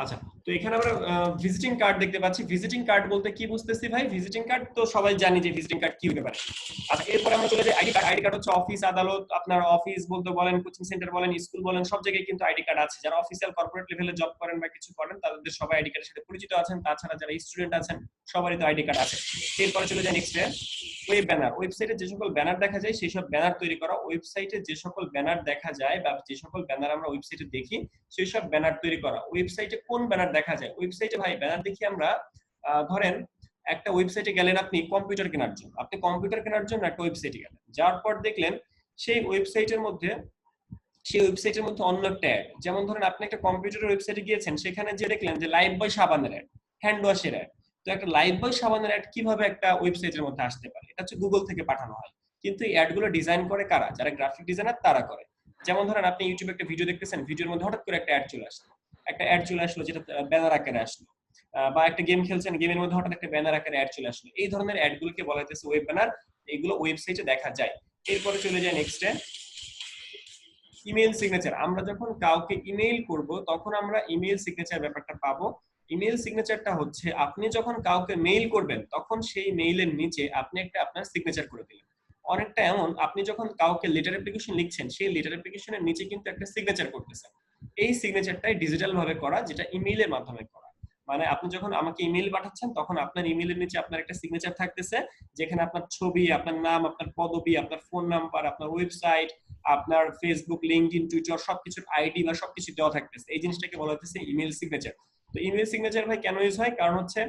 আচ্ছা, তো এখানে আমরা ভিজিটিং কার্ড দেখতে পাচ্ছি। ভিজিটিং কার্ড বলতে কি বুঝতেছি ভাই? ভিজিটিং কার্ড তো সবাই জানি যে ভিজিটিং কার্ড কি হতে পারে। আচ্ছা, এরপরে আমরা চলে যাই আইডি কার্ড। আইডি কার্ড হচ্ছে অফিস আদালত, আপনার অফিস বলতে বলেন, কোচিং সেন্টার বলেন, স্কুল বলেন, সব জায়গায় কিন্তু আইডি কার্ড আছে। যারা অফিসিয়াল কর্পোরেট লেভেলে জব করেন বা কিছু করেন তাদের সবাই আইডি কার্ডের সাথে পরিচিত আছেন। তাছাড়া যারা স্টুডেন্ট আছেন সবারই তো আইডি কার্ড আছে। এরপরে চলে যাই নেক্সট ওয়েব ব্যানার। ওয়েবসাইটে যে সকল ব্যানার দেখা যায় সেই সব ব্যানার তৈরি করা। ওয়েবসাইটে যে সকল ব্যানার দেখা যায় বা যে সকল ব্যানার আমরা ওয়েবসাইটে দেখি সেই সব ব্যানার তৈরি করা। ওয়েবসাইটে কোন ব্যানার দেখা যায়? ওয়েবসাইটে ভাই ব্যানার দেখি আমরা, ধরেন একটা ওয়েবসাইটে গেলেন আপনি কম্পিউটার কেনার জন্য, আপনি কম্পিউটার কেনার জন্য একটা ওয়েবসাইটে গেলেন, যাওয়ার পর দেখলেন সেই ওয়েবসাইটের মধ্যে অন্য একটা অ্যাড। যেমন ধরেন আপনি একটা কম্পিউটার ওয়েবসাইটে গিয়েছেন, সেখানে যে দেখলেন যে লাইফ বয় সাবানের অ্যাড, হ্যান্ড ওয়াশের অ্যাড। তো একটা লাইফ বয় সাবানের অ্যাড কিভাবে একটা ওয়েবসাইটের মধ্যে আসতে পারে? এটা হচ্ছে গুগল থেকে পাঠানো হয়। কিন্তু এই অ্যাডগুলো ডিজাইন করে কারা? যারা গ্রাফিক ডিজাইনার তারা করে। যেমন ধরেন আপনি ইউটিউবে একটা ভিডিও দেখতেছেন, ভিডিওর মধ্যে হঠাৎ করে একটা অ্যাড চলে আসলো, যেটা ব্যানার আকারে আসলো। বা একটা গেম খেলছেন, গেমের মধ্যে হঠাৎ একটা ব্যানার আকারে অ্যাড চলে আসলো। এই ধরনের অ্যাডগুলোকে বলা হইতেছে ওয়েব ব্যানার। এগুলো ওয়েবসাইটে দেখা যায়। এরপরে চলে যায় নেক্সটে ইমেল সিগনেচার। আমরা যখন কাউকে ইমেল করব তখন আমরা ইমেল সিগনেচার ব্যাপারটা পাবো। ইমেল সিগনেচারটা হচ্ছে আপনি যখন কাউকে মেইল করবেন তখন সেই মেইলের নিচে আপনি একটা আপনার সিগনেচার করে দিলেন। অনেকটা এমন, আপনি যখন কাউকে লেটার অ্যাপ্লিকেশন লিখছেন সেই লেটার অ্যাপ্লিকেশনের নিচে কিন্তু একটা সিগনেচার করতেছেন। এই সিগনেচারটাই ডিজিটাল ভাবে করা, যেটা ইমেইলের মাধ্যমে করা। মানে আপনি যখন আমাকে ইমেইল পাঠাচ্ছেন তখন আপনার ইমেইলের নিচে আপনার একটা সিগনেচার থাকতেছে, যেখানে আপনার ছবি, আপনার নাম, আপনার পদবি, আপনার ফোন নাম্বার, আপনার ওয়েবসাইট, আপনার ফেসবুক, লিঙ্কডইন, টুইটার সবকিছুর আইডি বা সবকিছু দেওয়া থাকতেছে। এই জিনিসটাকে বলা হচ্ছে ইমেল সিগনেচার। তো ইমেল সিগনেচার ভাই কেন ইউজ হয়? কারণ হচ্ছে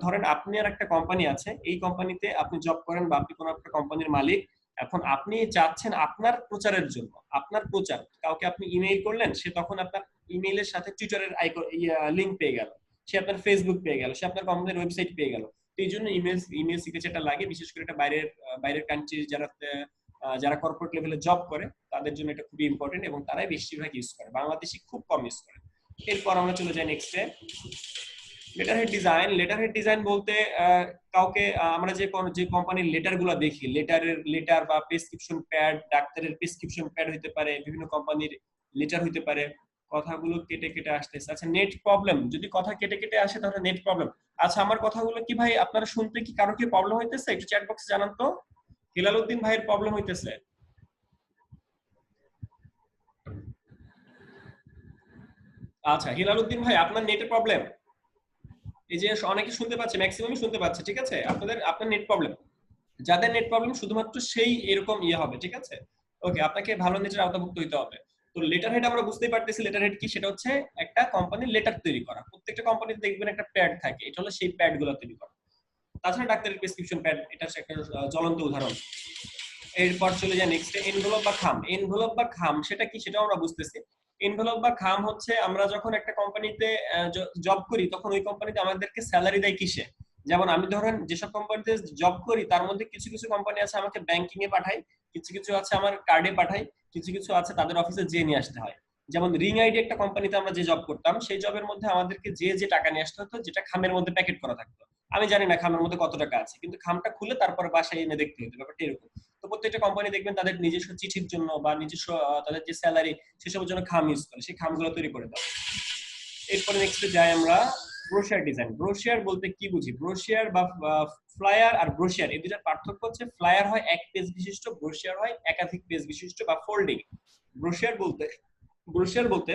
ধরেন আপনি আর একটা কোম্পানি আছে, এই কোম্পানিতে আপনি জব করেন বা আপনি কোনো একটা কোম্পানির মালিক। এখন আপনি চাচ্ছেন আপনার প্রচারের জন্য, আপনার প্রচার কাউকে আপনি ইমেইল করলেন, সে তখন আপনার ইমেইলের সাথে টুইটারের লিঙ্ক পেয়ে গেল, সে আপনার ফেসবুক পেয়ে গেল, সে আপনার কোম্পানির ওয়েবসাইট পেয়ে গেল। তো এই জন্য ইমেল সিগনেচারটা লাগে, বিশেষ করে এটা বাইরের কান্ট্রি যারা কর্পোরেট লেভেলে জব করে তাদের জন্য এটা খুবই ইম্পর্টেন্ট এবং তারাই বেশিরভাগ ইউজ করে, বাংলাদেশি খুব কম ইউজ করে। এরপর আমরা চলে যাই নেক্সটে লেটারহেড ডিজাইন। লেটারহেড ডিজাইন বলতে কাউকে আমরা যে কোম্পানির লেটারগুলো দেখি, লেটার বা প্রেসক্রিপশন প্যাড, ডাক্তারের প্রেসক্রিপশন প্যাড হইতে পারে, বিভিন্ন কোম্পানির লেটার হইতে পারে। কথাগুলো কেটে কেটে আসতেছে। আচ্ছা, নেট প্রবলেম, যদি কথা কেটে কেটে আসে তাহলে নেট প্রবলেম। আচ্ছা, আমার কথাগুলো কি ভাই আপনারা শুনতে কি কারো কি প্রবলেম হইতেছে? একটু চ্যাট বক্সে জানান তো। হিলাল উদ্দিন ভাইয়ের প্রবলেম হইতেছে। আচ্ছা, হিলাল উদ্দিন ভাই আপনার নেটের প্রবলেম। এই যে অনেকে শুনতে পাচ্ছে, ম্যাক্সিমামই শুনতে পাচ্ছে, ঠিক আছে? আপনার নেট প্রবলেম। যাদের নেট প্রবলেম শুধুমাত্র সেই এরকম ইয়ে হবে, ঠিক আছে? ওকে, আপনাকে ভালো নেটের আওতাভুক্ত হইতে হবে। তো লেটার হেড আমরা বুঝতেই পারতেছি লেটার হেড কি। সেটা হচ্ছে একটা কোম্পানির লেটার তৈরি করা। প্রত্যেকটা কোম্পানিতে দেখবেন একটা প্যাড থাকে, এটা হলো সেই প্যাড গুলো তৈরি করা। তাছাড়া ডাক্তারের প্রেসক্রিপশন প্যাড, এটা একটা জ্বলন্ত উদাহরণ। এরপর চলে যায় নেক্সট এনভেলপ বা খাম। এনভেলপ বা খাম সেটা কি সেটাও আমরা বুঝতেছি। এনভেলপ বা খাম হচ্ছে আমরা যখন একটা কোম্পানিতে জব করি তখন ওই কোম্পানিতে আমাদেরকে স্যালারি দেয় কিসে? যেমন আমি ধরেন যেসব কোম্পানিতে জব করি তার মধ্যে কিছু কিছু কোম্পানি আছে আমাকে ব্যাংকিং এ পাঠায়, কিছু কিছু আছে আমার কার্ডে পাঠায়, কিছু কিছু আছে তাদের অফিসে যেয়ে নিয়ে আসতে হয়। যেমন রিং আইডি একটা কোম্পানিতে আমরা যে জব করতাম, সেই জবের মধ্যে আমাদেরকে যে টাকা নিয়ে আসতে হতো, যেটা খামের মধ্যে প্যাকেট করা থাকতো। আমি জানি না খামের মধ্যে কত টাকা আছে, কিন্তু খামটা খুলে তারপরে বাসায় এনে দেখতে হতো। ব্যাপারটা এরকম। তো প্রত্যেকটা কোম্পানি দেখবেন তাদের নিজস্ব চিঠির জন্য বা নিজস্ব তাদের যে স্যালারি সেসবের জন্য খাম ইউজ করে, সেই খামগুলো তৈরি করে দেয়। এরপরে নেক্সটে যাই আমরা ব্রোশিয়ার ডিজাইন। ব্রোশিয়ার বলতে কি বুঝি? ব্রোশিয়ার বা ফ্লায়ার আর ব্রোশিয়ার এই দুটার পার্থক্য হচ্ছে ফ্লায়ার হয় এক পেজ বিশিষ্ট, ব্রোশিয়ার হয় একাধিক পেজ বিশিষ্ট বা ফোল্ডিং। ব্রোশিয়ার বলতে ব্রোশিয়ার বলতে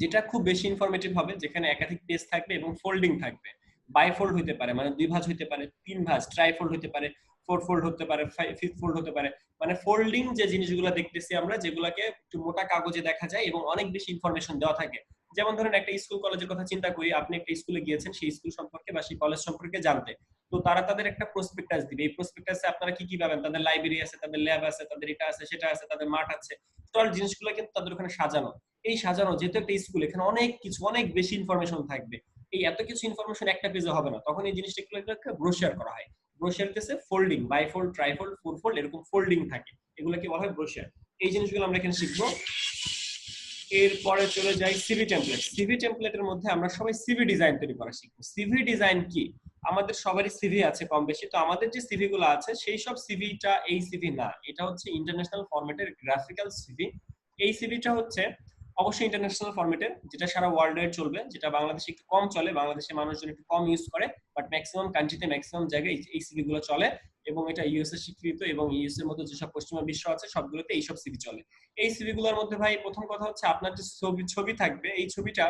যেটা খুব বেশি ইনফরমেটিভ হবে, যেখানে একাধিক পেজ থাকবে এবং ফোল্ডিং থাকবে। বাইফোল্ড হতে পারে, মানে দুই ভাঁজ হতে পারে, তিন ভাঁজ, ট্রাইফোল্ড হতে পারে, ফোর ফোল্ড হতে পারে, ফিফথ ফোল্ড হতে পারে। মানে ফোল্ডিং যে জিনিসগুলো দেখতেছি আমরা, যেগুলোকে একটু মোটা কাগজে দেখা যায় এবং অনেক বেশি ইনফরমেশন দেওয়া থাকে। যেমন ধরেন একটা স্কুল কলেজের কথা চিন্তা করি, আপনি একটা স্কুলে গিয়েছেন সেই স্কুল সম্পর্কে বা সেই কলেজ সম্পর্কে জানতে। তো তারা তাদের একটা প্রসপেক্টাস দিবে। এই প্রসপেক্টাসে আপনারা কি কি পাবেন? তাদের লাইব্রেরি আছে, তাদের ল্যাব আছে, তাদের এটা আছে, সেটা আছে, তাদের মাঠ আছে। টোটাল জিনিসগুলো কিন্তু তাদের ওখানে সাজানো। এই সাজানো যেহেতু একটা স্কুল, এখানে অনেক কিছু, অনেক বেশি ইনফরমেশন থাকবে। এই এত কিছু ইনফরমেশন একটা পেজে হবে না, তখন এই জিনিসটাকে ব্রোশিয়ার করা হয়। ব্রোশিয়ার কেসে ফোল্ডিং, বাইফোল্ড, ট্রাইফোল্ড, ফোরফোল্ড এরকম ফোল্ডিং থাকে, এগুলোকে বলা হয় ব্রোশিয়ার। এই জিনিসগুলো আমরা এখানে শিখবো। এরপরে চলে যাই সিভি টেমপ্লেট। সিভি টেমপ্লেটের মধ্যে আমরা সবাই সিভি ডিজাইন তৈরি করা শিখবো। সিভি ডিজাইন কি? আমাদের সবারই সিভি আছে কম বেশি। তো আমাদের যে সিভি গুলো আছে সেই সব সিভিটা এই সিভি না, এটা হচ্ছে ইন্টারন্যাশনাল ফরম্যাটের গ্রাফিক্যাল সিভি। এই সিভিটা হচ্ছে অবশ্যই ইন্টারন্যাশনাল ফরম্যাটে, যেটা সারা ওয়ার্ল্ড ওয়াইড চলবে, যেটা বাংলাদেশে একটু কম চলে, বাংলাদেশের মানুষজন একটু কম ইউজ করে, বাট ম্যাক্সিমাম কান্ট্রিতে ম্যাক্সিমাম জায়গায় এই সিভি গুলো চলে এবং এটা ইউএস এর স্বীকৃত এবং ইউএস এর মতো যেসব পশ্চিমা বিশ্ব আছে সবগুলোতে এইসব সিভি চলে। এই সিভি গুলোর মধ্যে ভাই প্রথম কথা হচ্ছে আপনার যে ছবি থাকবে, এই ছবিটা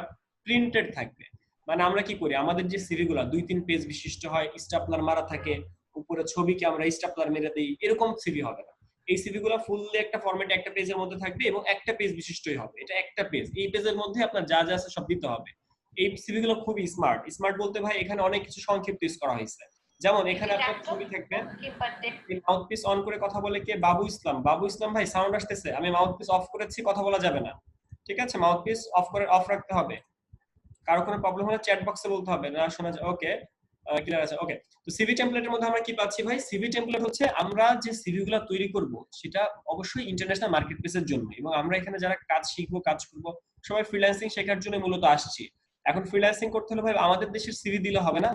প্রিন্টেড থাকবে। মানে আমরা কি করি, আমাদের যে সিভি গুলা 2-3 পেজ বিশিষ্ট হয়, স্টাপলার মারা থাকে, উপরে ছবিকে আমরা স্টাপলার মেরে দিই, এরকম সিভি হবে না। এই সিভি গুলো ফুললি একটা ফরম্যাটে একটা পেজের মধ্যে থাকবে এবং একটা পেজ বিশিষ্টই হবে। এটা একটা পেজ, এই পেজের মধ্যে আপনার যা যা আছে সব দিতে হবে। এই সিভি গুলো খুবই স্মার্ট। স্মার্ট বলতে ভাই এখানে অনেক কিছু সংক্ষিপ্ত ইউজ করা হয়েছে। যেমন এখানে আপনার ছবি থাকবে, এই মাউথপিস অন করে কথা বলে কে, বাবু ইসলাম। বাবু ইসলাম ভাই সাউন্ড আসতেছে, আমি মাউথপিস অফ করেছি, কথা বলা যাবে না, ঠিক আছে? মাউথপিস অফ রাখতে হবে। কারো কোনো প্রবলেম হলে চ্যাট বক্সে বলতে হবে, না শোনা যায়? ওকে, ক্লিয়ার আছে, ওকে। তো সিভি টেমপ্লেটের মধ্যে আমরা কি পাচ্ছি ভাই? সিভি টেমপ্লেট হচ্ছে আমরা যে সিভি গুলো তৈরি করব সেটা অবশ্যই ইন্টারন্যাশনাল মার্কেট প্লেসের জন্য, এবং আমরা এখানে যারা কাজ শিখবো, কাজ করব, সবাই ফ্রিল্যান্সিং শেখার জন্য মূলত আসছি। এখন ফ্রিল্যান্সিং করতে হলে ভাই আমাদের দেশের সিভি দিলে হবে না,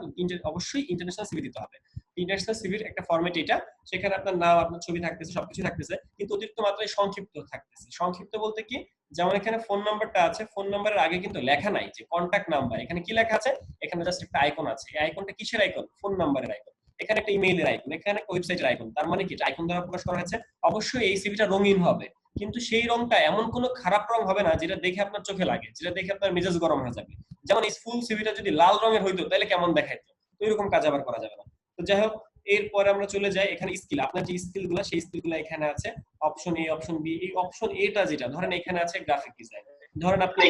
অবশ্যই ইন্টারন্যাশনাল সিভি দিতে হবে। ইন্টারন্যাশনাল সিভির একটা ফরম্যাট এটা, সেখানে আপনার নাম, আপনার ছবি থাকতেছে, সবকিছু থাকতেছে, কিন্তু অতিরিক্ত মাত্রায় সংক্ষিপ্ত থাকতেছে। সংক্ষিপ্ত বলতে কি, যেমন এখানে ফোন নাম্বারটা আছে, ফোন নাম্বারের আগে কিন্তু লেখা নাই যে কন্টাক্ট নাম্বার, এখানে কি লেখা আছে? এখানে জাস্ট একটা আইকন আছে। এই আইকনটা কিসের আইকন? ফোন নাম্বারের আইকন। এখানে একটা ইমেইলের আইকন, এখানে একটা ওয়েবসাইটের আইকন। তার মানে কি, আইকন দ্বারা প্রকাশ করা হয়েছে। অবশ্যই এই সিভিটা রঙিন হবে, কিন্তু সেই রংটা এমন কোনো খারাপ রং হবে না যেটা দেখে আপনার চোখে লাগে, যেটা দেখে আপনার মেজাজ গরম হয়ে যাবে। যেমন এই ফুল সিভিটা যদি লাল রঙের হইতো তাহলে কেমন দেখাইতো? তো এরকম কাজ আবার করা যাবে না। তো যাই হোক, এরপরে আমরা চলে যাই এখানে স্কিল। আপনার যে স্কিল গুলা, সেই স্কিল গুলা এখানে আছে। Option A, option B. এই অপশন এটা যেটা ধরেন এখানে আছে গ্রাফিক ডিজাইন, ধরেন আপনি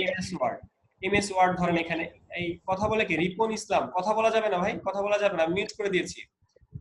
এমএস ওয়ার্ড ধরেন এখানে। এই কথা বলে কি, রিপন ইসলাম, কথা বলা যাবে না ভাই, কথা বলা যাবে না, মিউট করে দিয়েছি।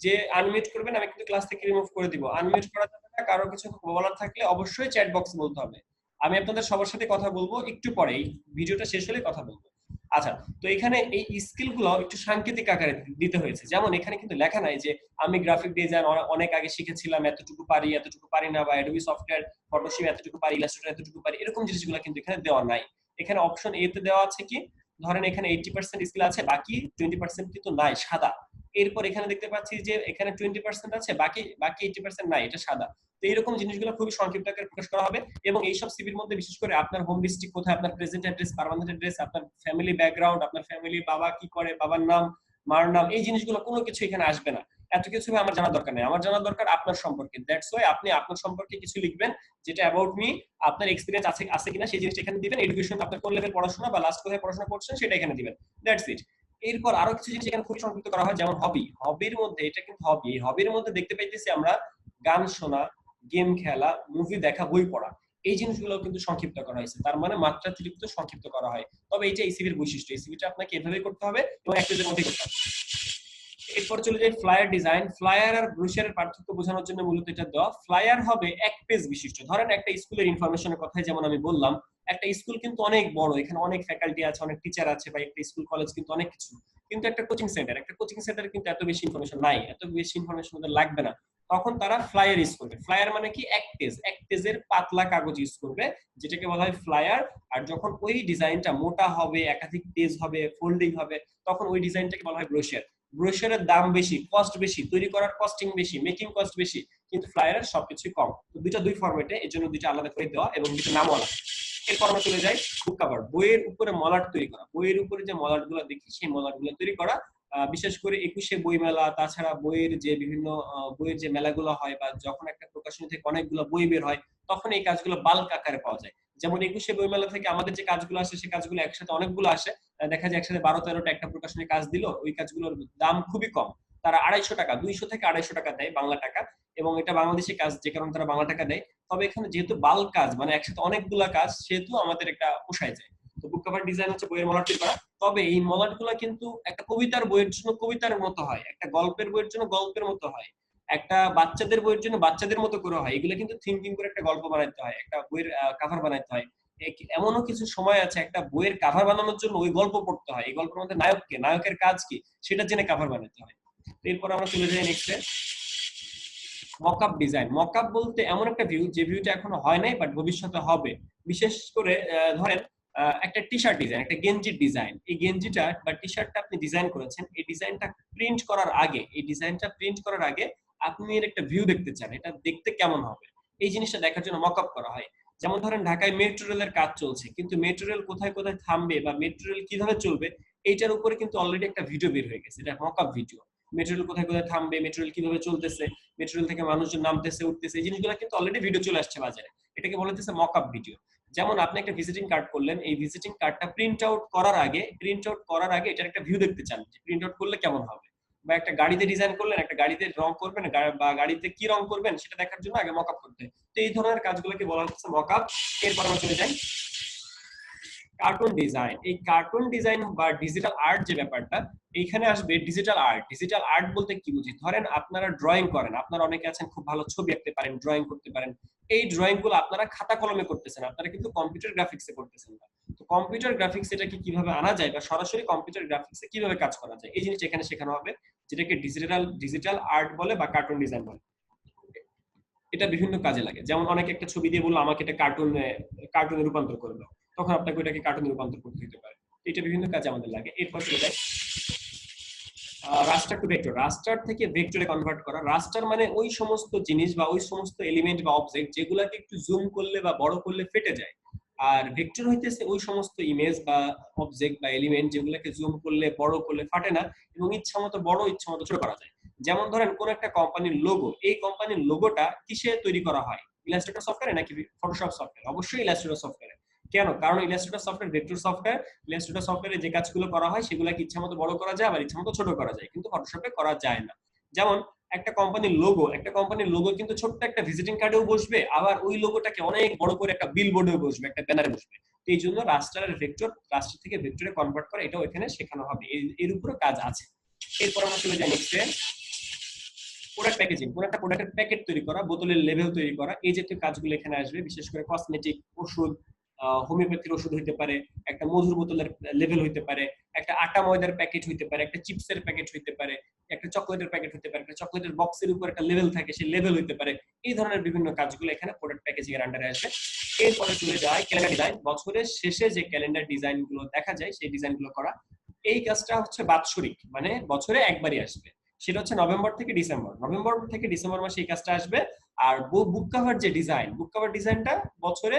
যে আনমিউট করবেন আমি কিন্তু ক্লাস থেকে রিমুভ করে দিব। আনমিউট করা যাবে না। কারো কিছু বলার থাকলে অবশ্যই চ্যাট বক্সে বলতে হবে। আমি আপনাদের সবার সাথে কথা বলবো একটু পরে, এই ভিডিওটা শেষ হলে কথা বলবো। আচ্ছা, তো এখানে এই স্কিল গুলো একটু সাংকেতিক আকারে দিতে হয়েছে। যেমন এখানে কিন্তু লেখা নাই যে আমি গ্রাফিক ডিজাইন অনেক আগে শিখেছিলাম, এতটুকু পারি, এতটুকু পারি না, বা অ্যাডোবি সফটওয়্যার, ফটোশপ এতটুকু পারি, ইলাস্ট্রেটর এতটুকু পারি, এরকম জিনিসগুলো কিন্তু এখানে দেওয়া নাই। এখানে অপশন এ তে দেওয়া আছে কি, ধরেন এখানে 80% স্কিল আছে, বাকি 20% কিন্তু নাই, সাদা। এরপর এখানে দেখতে পাচ্ছি যে এখানে 20% আছে, বাকি বাকি 80% নাই, এটা সাদা। তো এইরকম জিনিসগুলো খুবই সংক্ষিপ্ত আকারে প্রকাশ করা হবে। এবং এইসব সিভির মধ্যে বিশেষ করে আপনার হোম ডিস্ট্রিক্ট কোথায়, আপনার প্রেজেন্ট অ্যাড্রেস, পার্মানেন্ট অ্যাড্রেস, আপনার ফ্যামিলি ব্যাকগ্রাউন্ড, আপনার ফ্যামিলি বাবা কি করে, বাবার নাম, মার নাম, এই জিনিসগুলো কোনো কিছু এখানে আসবে না। এত কিছু আমার জানার দরকার নেই, আমার জানার দরকার আপনার সম্পর্কে। দ্যাটস ওয়াই আপনি আপনার সম্পর্কে কিছু লিখবেন, যেটা অ্যাবাউট মি, আপনার এক্সপিরিয়েন্স আছে আছে কিনা সেই জিনিসটা এখানে দিবেন। এডুকেশন, আপনার কোন লেভেল পড়াশোনা বা লাস্ট কোথায় পড়াশোনা করছেন সেটা এখানে দিবেন। That's it. এরপর আরো কিছু জিনিস এখানে খুবই সংক্ষিপ্ত করা হয়, যেমন হবি। হবির মধ্যে, এটা কিন্তু হবি, এই হবির মধ্যে দেখতে পাইতেছি আমরা গান শোনা, গেম খেলা, মুভি দেখা, বই পড়া, এই জিনিসগুলো কিন্তু সংক্ষিপ্ত করা হয়েছে। তার মানে মাত্রাতিরিক্ত সংক্ষিপ্ত করা হয়। তবে এইটা এসিবির বৈশিষ্ট্য, এসিবিটা আপনাকে এভাবে করতে হবে এবং এক পেজের মধ্যে করতে হবে। এরপর চলে যাই ফ্লায়ার ডিজাইন। ফ্লায়ার আর ব্রোশারের পার্থক্য বোঝানোর জন্য মূলত এটা দেওয়া। ফ্লায়ার হবে এক পেজ বিশিষ্ট। ধরেন একটা স্কুলের ইনফরমেশনের কথাই যেমন আমি বললাম, একটা স্কুল কিন্তু অনেক বড়, এখানে অনেক ফ্যাকাল্টি আছে, অনেক টিচার আছে, বা একটা স্কুল কলেজ কিন্তু অনেক কিছু। কিন্তু একটা কোচিং সেন্টারে কিন্তু এত বেশি ইনফরমেশন নাই, এত বেশি ইনফরমেশন ওদের লাগবে না। তখন তারা ফ্লায়ার ইউজ করবে। ফ্লায়ার মানে কি, এক পেজের পাতলা কাগজ ইউজ করবে, যেটাকে বলা হয় ফ্লায়ার। আর যখন ওই ডিজাইনটা মোটা হবে, একাধিক পেজ হবে, ফোল্ডিং হবে, তখন ওই ডিজাইনটাকে বলা হয় ব্রোশার। ব্রোশারের দাম বেশি, কস্ট বেশি, তৈরি করার কস্টিং বেশি, মেকিং কস্ট বেশি, কিন্তু ফ্লায়ারের সবকিছুই কম। তো দুই ফরম্যাটে, এর জন্য দুইটা আলাদা করে দেওয়া এবং দুটো নামও আলাদা। এরপর আমরা চলে যাই বুক কভার। বইয়ের উপরে মলাট তৈরি করা। বইয়ের উপরে যে মলাট গুলো দেখি, সেই মলাট গুলো তৈরি করা। বিশেষ করে 21শে বই মেলা, তাছাড়া বইয়ের যে বিভিন্ন বইয়ের যে মেলাগুলো হয়, বা যখন একটা প্রকাশনী থেকে অনেকগুলো বই বের হয়, তখন এই কাজগুলো বাল্ক আকারে পাওয়া যায়। যেমন 21শে বই মেলা থেকে আমাদের যে কাজগুলো আসে, সেই কাজগুলো একসাথে অনেকগুলো আসে। দেখা যায় একসাথে 12-13টা একটা প্রকাশনী কাজ দিল, ওই কাজগুলোর দাম খুবই কম। তারা 250 টাকা, 200 থেকে 250 টাকা দেয় বাংলা টাকা, এবং এটা বাংলাদেশি কাজ, যে কারণে তারা বাংলা টাকা দেয়। তবে এখানে যেহেতু বাল্ক কাজ, মানে একসাথে অনেকগুলা কাজ, সেহেতু আমাদের একটা পোষায় যায়। তো বুক কভার ডিজাইন হচ্ছে বইয়ের মলাট তৈরি করা। তবে এই মলাট গুলা কিন্তু একটা কবিতার বইয়ের জন্য কবিতার মতো হয়, একটা গল্পের বইয়ের জন্য গল্পের মতো হয়, একটা বাচ্চাদের বইয়ের জন্য বাচ্চাদের মতো করে হয়। এগুলো কিন্তু থিঙ্কিং করে একটা গল্প বানাইতে হয়, একটা বইয়ের কাভার বানাইতে হয়। এমনও কিছু সময় আছে একটা বইয়ের কাভার বানানোর জন্য ওই গল্প পড়তে হয়, এই গল্পের মধ্যে নায়ককে, নায়কের কাজ কি, সেটা জেনে কাভার বানাতে হয়। এরপর আমরা চলে যাই নেক্সটে, মকআপ ডিজাইন। মকআপ বলতে এমন একটা ভিউ, যে ভিউটা এখনো হয় নাই বাট ভবিষ্যতে হবে। বিশেষ করে ধরেন একটা টি শার্ট ডিজাইন, একটা গেঞ্জির ডিজাইন। এই গেঞ্জিটা বা টি শার্টটা আপনি ডিজাইন করেছেন, এই ডিজাইনটা প্রিন্ট করার আগে, আপনি এর একটা ভিউ দেখতে চান, এটা দেখতে কেমন হবে, এই জিনিসটা দেখার জন্য মকআপ করা হয়। যেমন ধরেন ঢাকায় মেট্রো রেলের কাজ চলছে, কিন্তু মেট্রো রেল কোথায় কোথায় থামবে বা মেট্রো রেল কিভাবে চলবে এইটার উপরে কিন্তু অলরেডি একটা ভিডিও বের হয়ে গেছে, এটা mock up video. Metro rail কোথায় কোথায় থামবে, মেট্রো রেল কিভাবে চলতেছে, মেট্রো রেল থেকে মানুষজন নামতেছে উঠতেছে, এই জিনিসগুলো কিন্তু অলরেডি ভিডিও চলে আসছে বাজারে। এটাকে বলা হচ্ছে মক আপ ভিডিও। যেমন আপনি একটা ভিজিটিং কার্ড করলেন, এই ভিজিটিং কার্ডটা প্রিন্ট আউট করার আগে এটার একটা ভিউ দেখতে চান যে প্রিন্ট আউট করলে কেমন হবে, বা একটা গাড়িতে ডিজাইন করলেন, একটা গাড়িতে রং করবেন বা গাড়িতে কি রং করবেন সেটা দেখার জন্য আগে মক আপ করতে হয়। তো এই ধরনের কাজগুলোকে বলা হচ্ছে মক আপ। এরপর আমরা চলে যাই কার্টুন ডিজাইন। এই কার্টুন ডিজাইন বা ডিজিটাল আর্ট যে ব্যাপারটা, এইখানে আসবে ডিজিটাল আর্ট। ডিজিটাল আর্ট বলতে কি বুঝি, ধরেন আপনারা ড্রয়িং করেন, আপনারা অনেকে আছেন খুব ভালো ছবি আঁকতে পারেন, ড্রয়িং করতে পারেন, এই ড্রয়িং গুলো আপনারা খাতা কলমে করতেছেন, আপনারা কিন্তু কম্পিউটার গ্রাফিক্সে করতেছেন না। তো কম্পিউটার গ্রাফিক্স এটাকে কিভাবে আনা যায় বা সরাসরি কম্পিউটার গ্রাফিক্সে কিভাবে কাজ করা যায়, এই জিনিসটা এখানে শেখানো হবে, যেটাকে ডিজিটাল আর্ট বলে বা কার্টুন ডিজাইন বলে। এটা বিভিন্ন কাজে লাগে। যেমন অনেকে একটা ছবি দিয়ে বললো আমাকে এটা কার্টুনে রূপান্তর করে দাও, তখন আপনাকে ওইটাকে কার্টুনে রূপান্তর করতে হতে পারে। এটা বিভিন্ন কাজে আমাদের লাগে। এরপর চলে যায় রাস্টার টু ভেক্টর। রাস্টার থেকে ভেক্টরে কনভার্ট করা। রাস্টার মানে ওই সমস্ত জিনিস বা ওই সমস্ত এলিমেন্ট বা অবজেক্ট যেগুলোকে একটু জুম করলে বা বড় করলে ফেটে যায়। আর ভেক্টর হইতেছে ওই সমস্ত ইমেজ বা অবজেক্ট বা এলিমেন্ট যেগুলোকে জুম করলে বড় করলে ফাটে না এবং ইচ্ছা মতো বড় ইচ্ছা মতো ছোট করা যায়। যেমন ধরেন কোন একটা কোম্পানির লোগো, এই কোম্পানির লোগোটা কিসে তৈরি করা হয়, ইলাস্ট্রেটর সফটওয়্যারে নাকি ফটোশপ সফটওয়্যার? অবশ্যই ইলাস্ট্রেটর সফটওয়্যারে। কেন? কারণ Illustrator software vector software. Illustrator সফটওয়্যারে যে কাজগুলো করা হয় সেগুলোকে ইচ্ছা মতো বড় করা যায় আবার ইচ্ছা মতো ছোট করা যায়, কিন্তু ফটোশপে করা যায় না। যেমন একটা কোম্পানির লোগো কিন্তু ছোট্ট একটা ভিজিটিং কার্ডেও বসবে, আবার ওই লোগোটাকে অনেক বড় করে একটা বিলবোর্ডেও বসবে, একটা ব্যানারে বসবে। তো এই জন্য রাস্টার থেকে ভেক্টরে কনভার্ট করা, এটাও এখানে শেখানো হবে, এর উপরে কাজ আছে। এরপর আমরা চলে যাই নেক্সট প্রোডাক্ট প্যাকেজিং। কোন একটা প্রোডাক্টের প্যাকেট তৈরি করা, বোতলের লেবেল তৈরি করা, এই জাতীয় কাজগুলো এখানে আসবে। বিশেষ করে কসমেটিক, ওষুধ, হোমিওপ্যাথির ওষুধ হইতে পারে, একটা মধুর বোতলের লেভেল হইতে পারে, একটা আটা ময়দার প্যাকেট হইতে পারে, একটা চিপসের প্যাকেট হইতে পারে, একটা চকলেটের প্যাকেট হইতে পারে, একটা চকলেটের বক্সের উপর একটা লেভেল থাকে, সেই লেভেল হইতে পারে। এই ধরনের বিভিন্ন কাজগুলো এখানে প্রোডাক্ট প্যাকেজিং এর আন্ডারে আসবে। এরপরে চলে যায় ক্যালেন্ডার ডিজাইন। বছরের শেষে যে ক্যালেন্ডার ডিজাইন গুলো দেখা যায় সেই ডিজাইন গুলো করা। এই কাজটা হচ্ছে বাৎসরিক, মানে বছরে একবারই আসবে। সেটা হচ্ছে নভেম্বর থেকে ডিসেম্বর মাসে এই কাজটা আসবে। আর বুক কভার যে ডিজাইন, বুক কভার ডিজাইনটা বছরে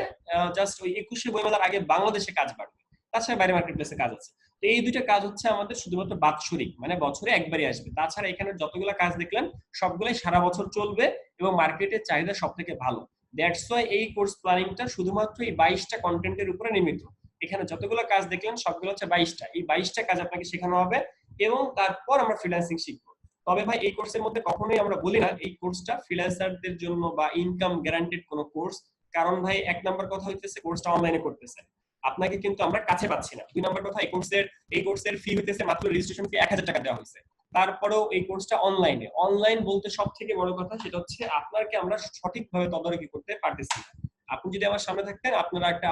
জাস্ট ওই 21শে বইমেলার আগে বাংলাদেশে কাজ বাড়বে, তাছাড়া বাইরে মার্কেট প্লেসে কাজ আছে। তো এই দুইটা কাজ হচ্ছে আমাদের শুধুমাত্র বাৎসরিক, মানে বছরে একবারই আসবে। তাছাড়া এখানে যতগুলো কাজ দেখলেন সবগুলাই সারা বছর চলবে এবং মার্কেটের চাহিদা সব থেকে ভালো। দ্যাটস ওয়াই এই কোর্স প্ল্যানিংটা শুধুমাত্র এই 22টা কন্টেন্টের উপরে নির্মিত। এখানে যতগুলো কাজ দেখলেন সবগুলো হচ্ছে 22টা, এই 22টা কাজ আপনাকে শেখানো হবে এবং তারপর আমরা ফ্রিল্যান্সিং শিখবো। তবে ভাই এই কোর্সের মধ্যে কখনোই আমরা বলি না এই কোর্সটা ফ্রিল্যান্সারদের জন্য বা ইনকাম গ্যারান্টেড কোনো কোর্স। কারণ ভাই এক নাম্বার কথা হইতেছে কোর্সটা অনলাইনে করতেছে, আপনাকে কিন্তু আমরা কাছে পাচ্ছি না। 2 নাম্বার কথা এই কোর্সের ফি হইতেছে মাত্র রেজিস্ট্রেশন ফি 1000 টাকা দেওয়া হয়েছে। তারপরেও এই কোর্সটা অনলাইন বলতে সব থেকে বড় কথা সেটা হচ্ছে আপনাকে আমরা সঠিকভাবে তদারকি করতে পারতেছি না। আপনি যদি আমার সামনে থাকতেন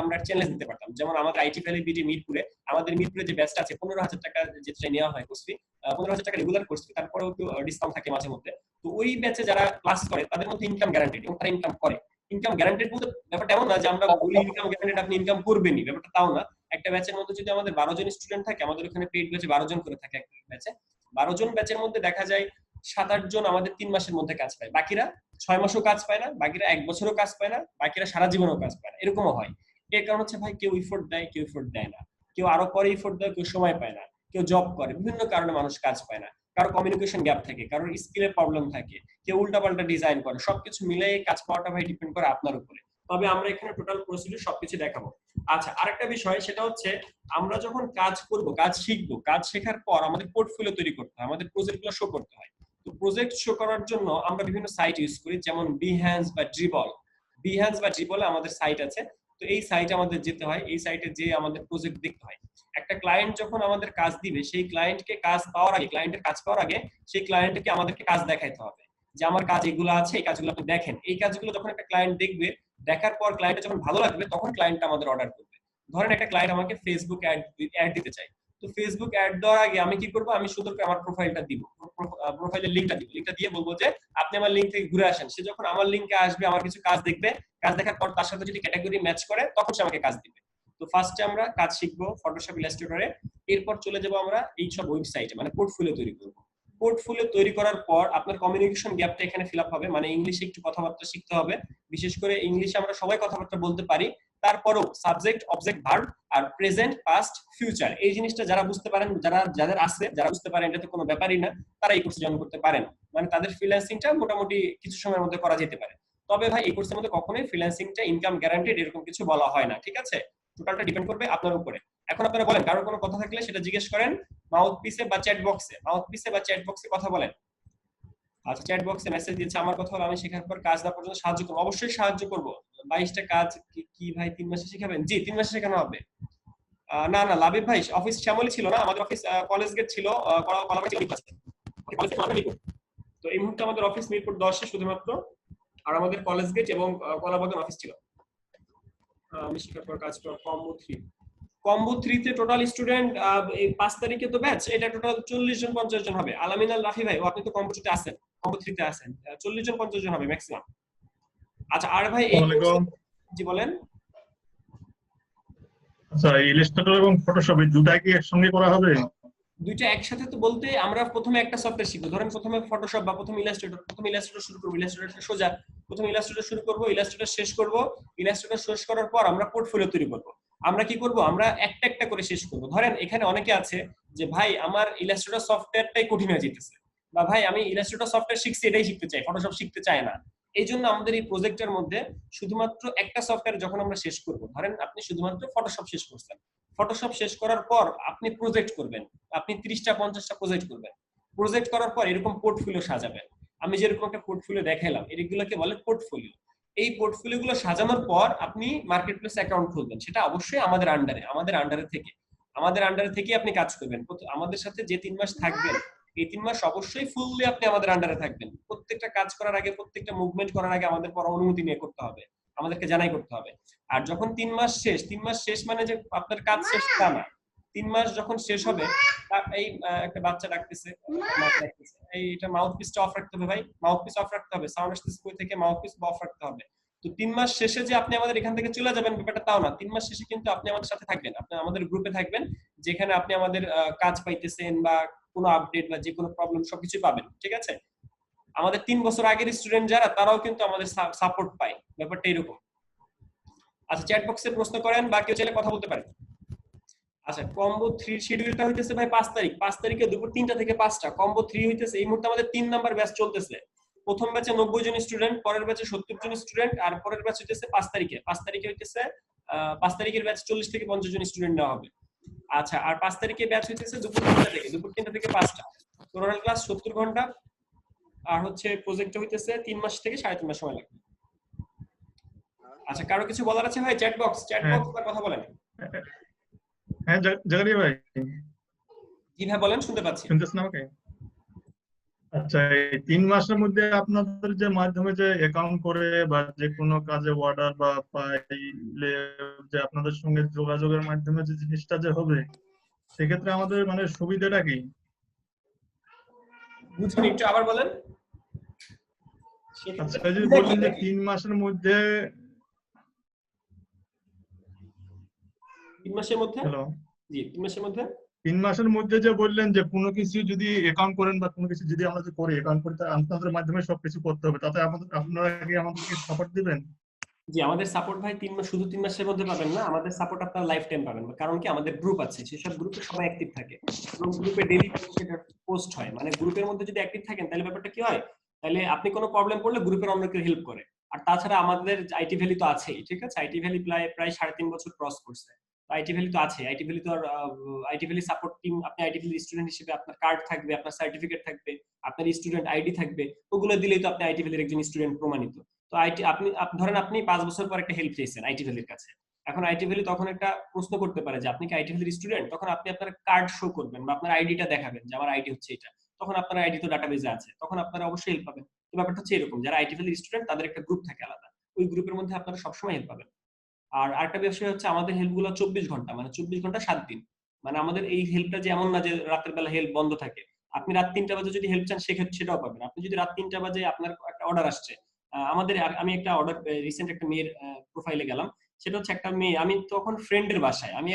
আমরা চ্যালেঞ্জ দিতে পারতাম। যেমন আমাদের আইটি ভ্যালি বিডি মিরপুরে, আমাদের মিরপুরে যে ব্যাচটা আছে 15,000 টাকা যেটা নেওয়া হয় কোর্স ফি, 15,000 টাকা রেগুলার কোর্স ফি, তারপরেও একটু ডিসকাউন্ট থাকে মাঝে মধ্যে। তো ওই ব্যাচে যারা ক্লাস করে তাদের মধ্যে ইনকাম গ্যারান্টেড এবং তারা ইনকাম করে। ইনকাম গ্যারান্টেড বলতে ব্যাপারটা এমন না যে আমরা বলি ইনকাম গ্যারান্টেড আপনি ইনকাম করবেনই, ব্যাপারটা তাও না। একটা ব্যাচের মধ্যে যদি আমাদের 12 জন স্টুডেন্ট থাকে, আমাদের ওখানে পেইড ব্যাচে 12 জন করে থাকে একটা ব্যাচে, 12 জন ব্যাচের মধ্যে দেখা যায় 7-8 জন আমাদের 3 মাসের মধ্যে কাজ পায়, বাকিরা 6 মাসও কাজ পায় না, বাকিরা 1 বছরও কাজ পায় না, বাকিরা সারা জীবনও কাজ পায় না, এরকমও হয়। এর কারণ হচ্ছে ভাই কেউ ইফোর্ট দেয়, কেউ ইফোর্ট দেয় না, কেউ আরো পরে ইফোর্ট দেয়, কেউ সময় পায় না, কেউ জব করে, বিভিন্ন কারণে মানুষ কাজ পায় না, কারো কমিউনিকেশন গ্যাপ থাকে, কারোর স্কিলের প্রবলেম থাকে, কেউ উল্টাপাল্টা ডিজাইন করে, সবকিছু মিলিয়ে কাজ পাওয়াটা ভাই ডিপেন্ড করে আপনার উপরে। তবে আমরা এখানে টোটাল প্রসিডিউর সবকিছু দেখাবো। আচ্ছা, আরেকটা বিষয় সেটা হচ্ছে আমরা যখন কাজ করব, কাজ শিখবো, কাজ শেখার পর আমাদের পোর্টফোলিও তৈরি করতে হয়, আমাদের প্রজেক্টগুলো শো করতে হয়। তো প্রজেক্ট শো করার জন্য আমরা বিভিন্ন সাইট ইউজ করি, যেমন বিহ্যান্স বা ড্রিবল আমাদের সাইট আছে। তো এই সাইটে আমাদের যেতে হয়, এই সাইটে যে আমাদের প্রজেক্ট দেখতে হয়। একটা ক্লায়েন্ট যখন আমাদের কাজ দিবে, সেই ক্লায়েন্টের কাজ পাওয়ার আগে সেই ক্লায়েন্টকে আমাদেরকে কাজ দেখাইতে হবে যে আমার কাজ এগুলো আছে, এই কাজগুলো আপনি দেখেন। এই কাজগুলো যখন একটা ক্লায়েন্ট দেখবে, দেখার পর ক্লায়েন্টের যখন ভালো লাগবে তখন ক্লায়েন্ট আমাদের অর্ডার করবে। ধরেন একটা ক্লায়েন্ট আমাকে ফেসবুক অ্যাড দিতে চাই, তো ফেসবুক অ্যাড দেওয়ার আগে আমি কি করব, আমি সুন্দর করে আমার প্রোফাইলটা দিব, প্রোফাইলের লিংকটা দিয়ে বলবো যে আপনি আমার লিংক থেকে ঘুরে আসেন। সে যখন আমার লিংকে আসবে, আমার কিছু কাজ দেখবে, কাজ দেখার পর তার সাথে যদি ক্যাটাগরি ম্যাচ করে তখন সে আমাকে কাজ দিবে। তো ফার্স্টে আমরা কাজ শিখবো ফটোশপ ইলাস্ট্রেটরে, এরপর চলে যাব আমরা এই সব ওয়েবসাইটে, মানে পোর্টফোলিও তৈরি করব। পোর্টফোলিও তৈরি করার পর আপনার কমিউনিকেশন গ্যাপটা এখানে ফিল আপ হবে, মানে ইংলিশে একটু কথাবার্তা শিখতে হবে। বিশেষ করে ইংলিশে আমরা সবাই কথাবার্তা বলতে পারি, তারপরও সাবজেক্ট, অবজেক্ট, ভার্ব আর প্রেজেন্ট, পাস্ট, ফিউচার এই জিনিসটা যারা বুঝতে পারেন, যাদের আছে, যারা বুঝতে পারেন এটা তো কোনো ব্যাপারই না, তারা এই কোর্সে জয়েন করতে পারেন। মানে তাদের ফ্রিল্যান্সিংটা মোটামুটি কিছু সময়ের মধ্যে করা যেতে পারে। তবে ভাই এই কোর্সের মধ্যে কখনোই ফ্রিল্যান্সিংটা ইনকাম গ্যারান্টেড এরকম কিছু বলা হয় না, ঠিক আছে? টোটালটা ডিপেন্ড করবে আপনার উপরে। এখন আপনারা বলেন, কারোর কোনো কথা থাকলে সেটা জিজ্ঞেস করেন মাউথ পিসে বা চ্যাট বক্সে কথা বলেন। আচ্ছা, চ্যাট বক্সে মেসেজ দিয়েছে, আমার কথা হলো আমি শেখার পর কাজ দেওয়া পর্যন্ত সাহায্য করবো। অবশ্যই সাহায্য করব। 22টা কাজ কি ভাই 3 মাসে শেখাবেন? জি 3 মাসে শেখানো হবে। না না লাবিব ভাই, অফিস শ্যামলী ছিল না, আমাদের অফিস কলেজ গেট ছিল, কলাবাড়ি ছিল। তো এই মুহূর্তে আমাদের অফিস মিরপুর 10 শুধুমাত্র, আর আমাদের কলেজ গেট এবং কলাবাগান অফিস ছিল। আমি শেখার পর কাজ কম্বো 3 তে টোটাল স্টুডেন্ট এই 5 তারিখে তো ব্যাচ, এটা টোটাল 40 জন 50 জন হবে। আলামিন আল রাফি ভাই, ও আপনি তো কম্বো 2 তে আছেন, কম্বো 3 তে আছেন, 40 জন 50 জন হবে ম্যাক্সিমাম। আচ্ছা আর ভাই এই জি বলেন। আচ্ছা, ইলাস্ট্রেটর এবং ফটোশপ এই দুটো কি একসঙ্গে করা হবে? দুইটা একসাথে তো বলতে আমরা প্রথমে একটা সফটওয়্যার শিখবো, ধরেন প্রথমে ফটোশপ বা প্রথমে ইলাস্ট্রেটর শুরু করবো। ইলাস্ট্রেটর সোজা, প্রথমে ইলাস্ট্রেটর শুরু করবো, ইলাস্ট্রেটর শেষ করব। ইলাস্ট্রেটর শেষ করার পর আমরা পোর্টফোলিও তৈরি করব। আমরা কি করব, আমরা একটা একটা করে শেষ করব। ধরেন এখানে অনেকে আছে যে ভাই আমার ইলাস্ট্রেটর সফটওয়্যারটাই কঠিন হয়ে যেতেছে, বা ভাই আমি ইলাস্ট্রেটর সফটওয়্যার শিখছি এটাই শিখতে চাই, ফটোশপ শিখতে চায় না। এই জন্য আমাদের এই প্রজেক্টের মধ্যে শুধুমাত্র একটা সফটওয়্যার যখন আমরা শেষ করব, ধরেন আপনি শুধুমাত্র ফটোশপ শেষ করছেন, ফটোশপ শেষ করার পর আপনি প্রজেক্ট করবেন, আপনি 30টা 50টা প্রজেক্ট করবেন। প্রজেক্ট করার পর এরকম পোর্টফোলিও সাজাবেন। আমি যেরকম একটা পোর্টফোলিও দেখাইলাম, এগুলোকে বলে পোর্টফোলিও। এই পোর্টফোলিও গুলো সাজানোর পর আপনি মার্কেট প্লেস অ্যাকাউন্ট খুলবেন, সেটা অবশ্যই আমাদের আন্ডারে থেকে আপনি কাজ করবেন। আমাদের সাথে যে 3 মাস থাকবেন, এই 3 মাস অবশ্যই ফুললি আপনি আমাদের আন্ডারে থাকবেন। প্রত্যেকটা কাজ করার আগে, প্রত্যেকটা মুভমেন্ট করার আগে আমাদের পর অনুমতি নিয়ে করতে হবে, আমাদেরকে জানাই করতে হবে। আর যখন 3 মাস শেষ মানে যে আপনার কাজ শেষ তা না। 3 মাস যখন শেষ হবে, এই একটা বাচ্চা ডাকতেছে, এই এটা মাউথ পিসটা অফ রাখতে হবে ভাই, মাউথ পিস অফ রাখতে হবে, সাউন্ড আসতেছে কই থেকে, মাউথ পিস অফ রাখতে হবে। তো 3 মাস শেষে যে আপনি আমাদের এখান থেকে চলে যাবেন ব্যাপারটা তাও না। 3 মাস শেষে কিন্তু আপনি আমাদের সাথে থাকবেন, আপনি আমাদের গ্রুপে থাকবেন, যেখানে আপনি আমাদের কাজ পাইতেছেন বা কোনো আপডেট বা যে কোনো প্রবলেম সবকিছু পাবেন, ঠিক আছে? আমাদের 3 বছর আগের স্টুডেন্ট যারা, তারাও কিন্তু আমাদের সাপোর্ট পায়, ব্যাপারটা এরকম। আচ্ছা, চ্যাট বক্সে প্রশ্ন করেন বা কেউ চাইলে কথা বলতে পারেন। আচ্ছা, কম্বো 3 শিডিউলটা হইতেছে ভাই 5 তারিখে দুপুর 3টা থেকে 5টা। কম্বো 3 হইতেছে এই মুহূর্তে আমাদের 3 নাম্বার ব্যাচ চলতেছে। প্রথম ব্যাচে 90 জন স্টুডেন্ট, পরের ব্যাচে 70 জন স্টুডেন্ট, আর পরের ব্যাচ হইতেছে 5 তারিখে। 5 তারিখে হইতেছে 5 তারিখের ব্যাচ 40 থেকে 50 জন স্টুডেন্ট নেওয়া হবে। আচ্ছা, আর 5 তারিখে ব্যাচ হইতেছে দুপুর 3টা থেকে 5টা। টোটাল ক্লাস 70 ঘন্টা, আর হচ্ছে প্রজেক্ট হইতেছে 3 মাস থেকে 3.5 মাস সময় লাগবে। আচ্ছা, কারো কিছু বলার আছে ভাই? চ্যাট বক্স কথা বলেন। হ্যাঁ জাকারিয়া ভাই। জি ভাই বলেন, শুনতে পাচ্ছি। শুনতেছেন আমাকে? আচ্ছা, এই 3 মাসের মধ্যে আপনাদের যে মাধ্যমে যে অ্যাকাউন্ট করে বা যে কোনো কাজে অর্ডার বা পাইলে যে আপনাদের সঙ্গে যোগাযোগের মাধ্যমে যে জিনিসটা যে হবে, সেক্ষেত্রে আমাদের মানে সুবিধাটা কি? বুঝুন, একটু আবার বলেন। আচ্ছা, যে বললেন যে 3 মাসের মধ্যে, 3 মাসের মধ্যে, হ্যালো, জি 3 মাসের মধ্যে 3 মাসের মধ্যে যে বললেন যে কোনো কিছু যদি অ্যাকাউন্ট করেন বা কোনো কিছু যদি আমরা করি, অ্যাকাউন্ট করতে আপনাদের মাধ্যমে সবকিছু করতে হবে, তাতে আপনারা কি আমাদেরকে সাপোর্ট দিবেন? জি, আমাদের সাপোর্ট ভাই 3 মাস, শুধু 3 মাসের মধ্যে পাবেন না, আমাদের সাপোর্ট আপনারা লাইফ টাইম পাবেন। কারণ কি, আমাদের গ্রুপ আছে, সেসব গ্রুপে সবাই অ্যাক্টিভ থাকে এবং গ্রুপে ডেইলি পোস্ট হয়। মানে গ্রুপের মধ্যে যদি অ্যাক্টিভ থাকেন, তাহলে ব্যাপারটা কি হয়, তাহলে আপনি কোনো প্রবলেম পড়লে গ্রুপের অন্য কেউ হেল্প করে। আর তাছাড়া আমাদের আইটি ভ্যালি তো আছেই, ঠিক আছে? আইটি ভ্যালি প্রায় 3.5 বছর ক্রস করছে। আইটি ভ্যালি তো আছে, আইটি ভ্যালি তো আর আইটি ভ্যালি সাপোর্ট টিম, আপনি আইটি ভ্যালি স্টুডেন্ট হিসেবে আপনার কার্ড থাকবে, আপনার সার্টিফিকেট থাকবে, আপনার স্টুডেন্ট আইডি থাকবে, ওগুলো দিলেই তো আপনি আইটি ভ্যালির একজন স্টুডেন্ট প্রমাণিত। তো আপনি ধরেন আপনি 5 বছর পর একটা হেল্প চেয়েছেন আইটি ভ্যালির কাছে। এখন আইটি ভ্যালি তখন একটা প্রশ্ন করতে পারে যে আপনি কি আইটি ভ্যালির স্টুডেন্ট? তখন আপনি আপনার কার্ড শো করবেন বা আপনার আইডিটা দেখাবেন যে আমার আইডি হচ্ছে এটা। তখন আপনার আইডি তো ডাটাবেজে আছে, তখন আপনারা অবশ্যই হেল্প পাবেন। তো ব্যাপারটা হচ্ছে এরকম, যারা আইটি ভ্যালির স্টুডেন্ট তাদের একটা গ্রুপ থাকে আলাদা, ওই গ্রুপের মধ্যে আপনারা সবসময় হেল্প পাবেন। আর আরেকটা বিষয় হচ্ছে, আমাদের হেল্প গুলো 24 ঘন্টা, মানে 24 ঘন্টা 7 দিন। মানে আমাদের এই হেল্পটা যে এমন না যে রাতের বেলা হেল্প বন্ধ থাকে। আপনি রাত 3টা বাজে যদি হেল্প চান, সেটাও পাবেন। আপনি যদি রাত 3টা বাজে আপনার একটা অর্ডার আসছে, আমি একটা অর্ডার রিসেন্ট একটা মেয়ের প্রোফাইলে গেলাম। সেটা হচ্ছে একটা মেয়ে, আমি তখন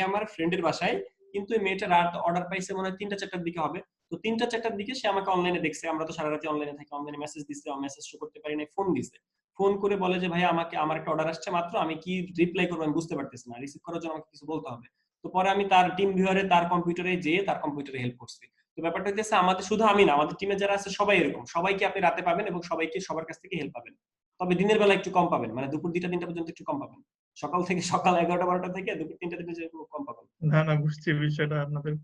আমার ফ্রেন্ডের বাসায়, কিন্তু ওই মেয়েটা রাত অর্ডার পাইছে মনে হয় 3টা 4টার দিকে হবে। তো 3টা 4টার দিকে সে আমাকে অনলাইনে দেখছে, আমরা তো সারা রাতে অনলাইনে থাকি, অনলাইনে মেসেজ দিছে, মেসেজ শো করতে পারি না, ফোন দিছে, ফোন করে বলে যে ভাই আমাকে আমার একটা অর্ডার আসছে মাত্র, আমি কি রিপ্লাই করবো আমি বুঝতে পারতেছি না, রিসিভ করার জন্য আমাকে কিছু বলতে হবে। তো পরে আমি তার টিম ভিউয়ারে তার কম্পিউটারে যেয়ে তার কম্পিউটারে হেল্প করছি। তো ব্যাপারটা হচ্ছে আমাদের শুধু আমি না, আমাদের টিমে যারা আছে সবাই এরকম, সবাইকে আপনি রাতে পাবেন এবং সবাইকে সবার কাছ থেকে হেল্প পাবেন। তবে দিনের বেলা একটু কম পাবেন, মানে দুপুর 2টা 3টা পর্যন্ত একটু কম পাবেন, সকাল 11টা 12টা থেকে দুপুর 3টা 4টা কম পাবেন। না না, বুঝছি বিষয়টা আপনাদের।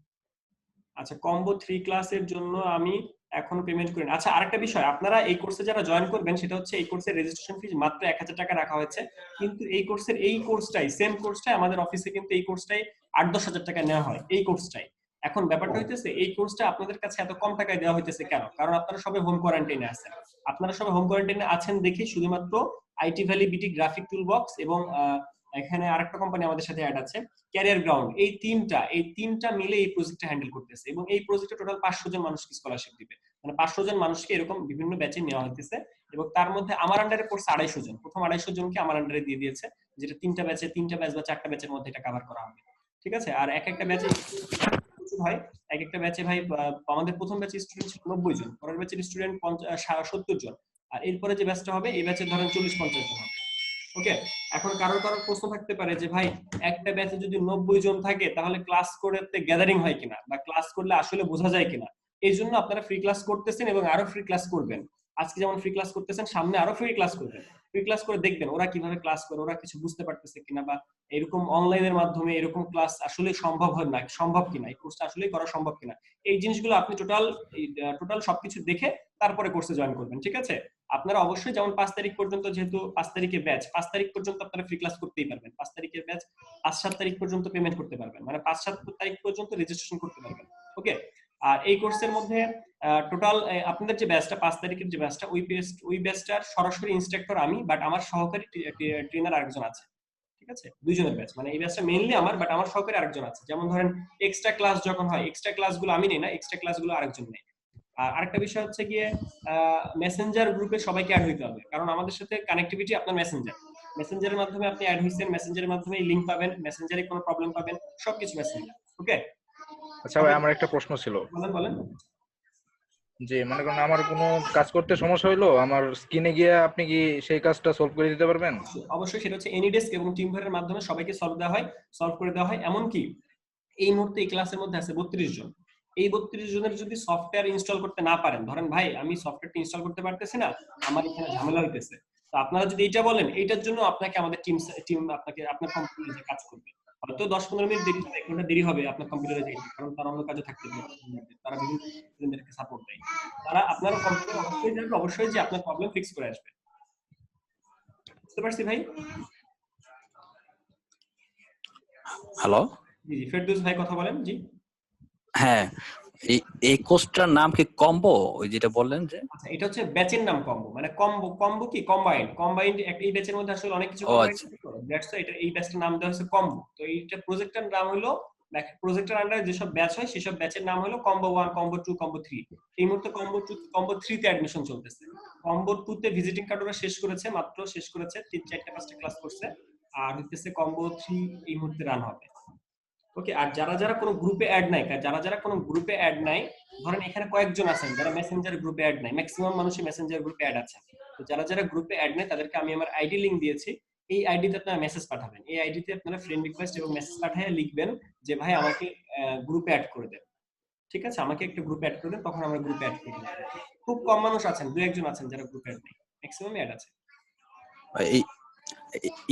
আচ্ছা, কম্বো 3 ক্লাসের জন্য আমি এখনো পেমেন্ট করিনি। আচ্ছা, আরেকটা বিষয়, আপনারা এই কোর্সে যারা জয়েন করবেন সেটা হচ্ছে এই কোর্সের রেজিস্ট্রেশন ফি মাত্র 1000 টাকা রাখা হয়েছে, কিন্তু এই কোর্সের এই কোর্সটাই সেম কোর্সটাই আমাদের অফিসে কিন্তু এই কোর্সটাই 8-10 হাজার টাকা নেওয়া হয় এই কোর্সটাই। এখন ব্যাপারটা হইতেছে এই কোর্সটা আপনাদের কাছে এত কম টাকায় দেওয়া হইতেছে কেন? কারণ আপনারা সবাই হোম কোয়ারেন্টাইনে আছেন। আপনারা সবাই হোম কোয়ারেন্টাইনে আছেন দেখে শুধুমাত্র আইটি ভ্যালি, বিটি গ্রাফিক টুল বক্স এবং এখানে আরেকটা কোম্পানি আমাদের সাথে অ্যাড আছে, ক্যারিয়ার গ্রাউন্ড, এই তিনটা মিলে এই প্রজেক্টটা হ্যান্ডেল করতেছে এবং এই প্রজেক্টে টোটাল 500 জন মানুষকে স্কলারশিপ দিবে, মানে 500 জন মানুষকে এরকম বিভিন্ন ব্যাচে নেওয়া হইতেছে এবং তার মধ্যে আমার আন্ডারে পড়ছে 250 জন, প্রথম 250 জনকে আমার আন্ডারে দিয়ে দিয়েছে, যেটা 3টা ব্যাচ বা 4টা ব্যাচের মধ্যে এটা কভার করা হবে। ঠিক আছে, আর এক একটা ব্যাচে ভাই, এক একটা ব্যাচে ভাই আমাদের প্রথম ব্যাচে স্টুডেন্ট ছিল 90 জন, পরের ব্যাচের স্টুডেন্ট 70 জন, আর এরপরে যে ব্যাচটা হবে এই ব্যাচে ধরেন 40-50 জন হবে। ওকে, এখন কারোর প্রশ্ন থাকতে পারে যে ভাই একটা ব্যাচে যদি 90 জন থাকে তাহলে ক্লাস করতে গ্যাদারিং হয় কিনা বা ক্লাস করলে আসলে বোঝা যায় কিনা। এই জন্য আপনারা ফ্রি ক্লাস করতেছেন এবং আরো ফ্রি ক্লাস করবেন। আজকে যেমন ফ্রি ক্লাস করতেছেন, সামনে আরো ফ্রি ক্লাস করবেন। ফ্রি ক্লাস করে দেখবেন ওরা কিভাবে ক্লাস করে, ওরা কিছু বুঝতে পারতেছে কিনা, বা এরকম অনলাইনের মাধ্যমে এরকম ক্লাস আসলে সম্ভব হয় না, সম্ভব কিনা, এই কোর্সটা আসলে করা সম্ভব কিনা, এই জিনিসগুলো আপনি টোটাল সবকিছু দেখে তারপরে কোর্সে জয়েন করবেন। ঠিক আছে, আপনারা অবশ্যই যেমন 5 তারিখ পর্যন্ত, যেহেতু 5 তারিখে ব্যাচ, 5 তারিখ পর্যন্ত আপনারা ফ্রি ক্লাস করতেই পারবেন, 5 তারিখের ব্যাচ 5-7 তারিখ পর্যন্ত পেমেন্ট করতে পারবেন, মানে 5-7 তারিখ পর্যন্ত রেজিস্ট্রেশন করতে পারবেন। ওকে, আর এই কোর্সের মধ্যে টোটাল আপনাদের যে ব্যাচটা 5 তারিখের যে ব্যাচটা, ওই ব্যাচটার সরাসরি ইনস্ট্রাক্টর আমি, বাট আমার সহকারী ট্রেনার আরেকজন আছে। ঠিক আছে, দুইজনের ব্যাচ, মানে এই ব্যাচটা মেইনলি আমার, বাট আমার সহকারী আরেকজন আছে। যেমন ধরেন এক্সট্রা ক্লাস যখন হয়, এক্সট্রা ক্লাসগুলো আমি নেই না, এক্সট্রা ক্লাসগুলো আরেকজন নেই। আর আরেকটা বিষয় হচ্ছে গিয়ে মেসেঞ্জার গ্রুপে সবাইকে অ্যাড হইতে হবে, কারণ আমাদের সাথে কানেক্টিভিটি আপনার মেসেঞ্জারের মাধ্যমে আপনি অ্যাড হইছেন, মেসেঞ্জারের মাধ্যমে লিংক পাবেন, মেসেঞ্জারে কোনো প্রবলেম পাবেন, সবকিছু মেসেঞ্জার। ওকে, আচ্ছা ভাই, আমার একটা প্রশ্ন ছিল। বলেন। যে মনে করেন আমার কোনো কাজ করতে সমস্যা হইলো, আমার স্ক্রিনে গিয়ে আপনি কি সেই কাজটা সলভ করে দিতে পারবেন? অবশ্যই, সেটা হচ্ছে এনিডেস্ক এবং টিমভারের মাধ্যমে সবাইকে সলভ করে দেওয়া হয়। এমনকি এই মুহূর্তে এই ক্লাসের মধ্যে আছে 32 জন। এই 32 জনের যদি সফটওয়্যার ইনস্টল করতে না পারেন, ধরেন ভাই আমি সফটওয়্যারটা ইনস্টল করতে পারতেছি না, আমার এখানে ঝামেলা হইতেছে, তো আপনারা যদি এটা বলেন, এইটার জন্য আপনাকে আমাদের টিম আপনাকে আপনার কম্পিউটারে কাজ করবে, হয়তো 10-15 মিনিট দেরি হবে, 1 ঘন্টা দেরি হবে আপনার কম্পিউটারে যাইতে, কারণ তারা অন্য কাজে থাকতে পারে, তারা বিভিন্ন স্টুডেন্টদেরকে সাপোর্ট দেয়, তারা আপনার কম্পিউটারে অবশ্যই যাবে, অবশ্যই যে আপনার প্রবলেম ফিক্স করে আসবে। বুঝতে পারছি ভাই? হ্যালো, জি জি, ফেরদৌস ভাই কথা বলেন। জি হ্যাঁ, এই কোর্সটার নাম কি কম্বো, ওই যেটা বললেন যে? আচ্ছা, এটা হচ্ছে ব্যাচের নাম কম্বো, মানে কম্বো কি কম্বাইন্ড এই ব্যাচের মধ্যে আসলে অনেক কিছু ও কম্বাইন্ড আচ্ছা, আছে, দ্যাটস এটা এই ব্যাচটার নাম দেওয়া হয়েছে কম্বো। তো এইটা প্রজেক্টের নাম হলো, প্রজেক্টের আন্ডারে যেসব ব্যাচ হয় সেসব ব্যাচের নাম হলো কম্বো 1, কম্বো 2, কম্বো 3। এই মুহূর্তে কম্বো 3 তে অ্যাডমিশন চলতেছে। কম্বো 2 তে ভিজিটিং কার্ড ওরা মাত্র শেষ করেছে, 3-4-5টা ক্লাস করছে, আর হইতেছে কম্বো 3 এই মুহূর্তে রান হবে। ওকে, আর যারা কোনো গ্রুপে অ্যাড নাই, ধরেন এখানে কয়েকজন আছেন যারা মেসেঞ্জার গ্রুপে অ্যাড নাই, ম্যাক্সিমাম মানুষই মেসেঞ্জার গ্রুপে অ্যাড আছে। তো যারা গ্রুপে অ্যাড নাই তাদেরকে আমি আমার আইডি লিংক দিয়েছি, এই আইডিতে আপনারা মেসেজ পাঠাবেন, এই আইডিতে আপনারা ফ্রেন্ড রিকোয়েস্ট এবং মেসেজ পাঠিয়ে লিখবেন যে ভাই আমাকে গ্রুপে অ্যাড করে দেন। ঠিক আছে, আমাকে একটা গ্রুপে অ্যাড করে দেন, তখন আমরা গ্রুপে অ্যাড করে দেব। খুব কম মানুষ আছেন, 2-1 জন আছেন যারা গ্রুপে অ্যাড নাই, ম্যাক্সিমামই অ্যাড আছে।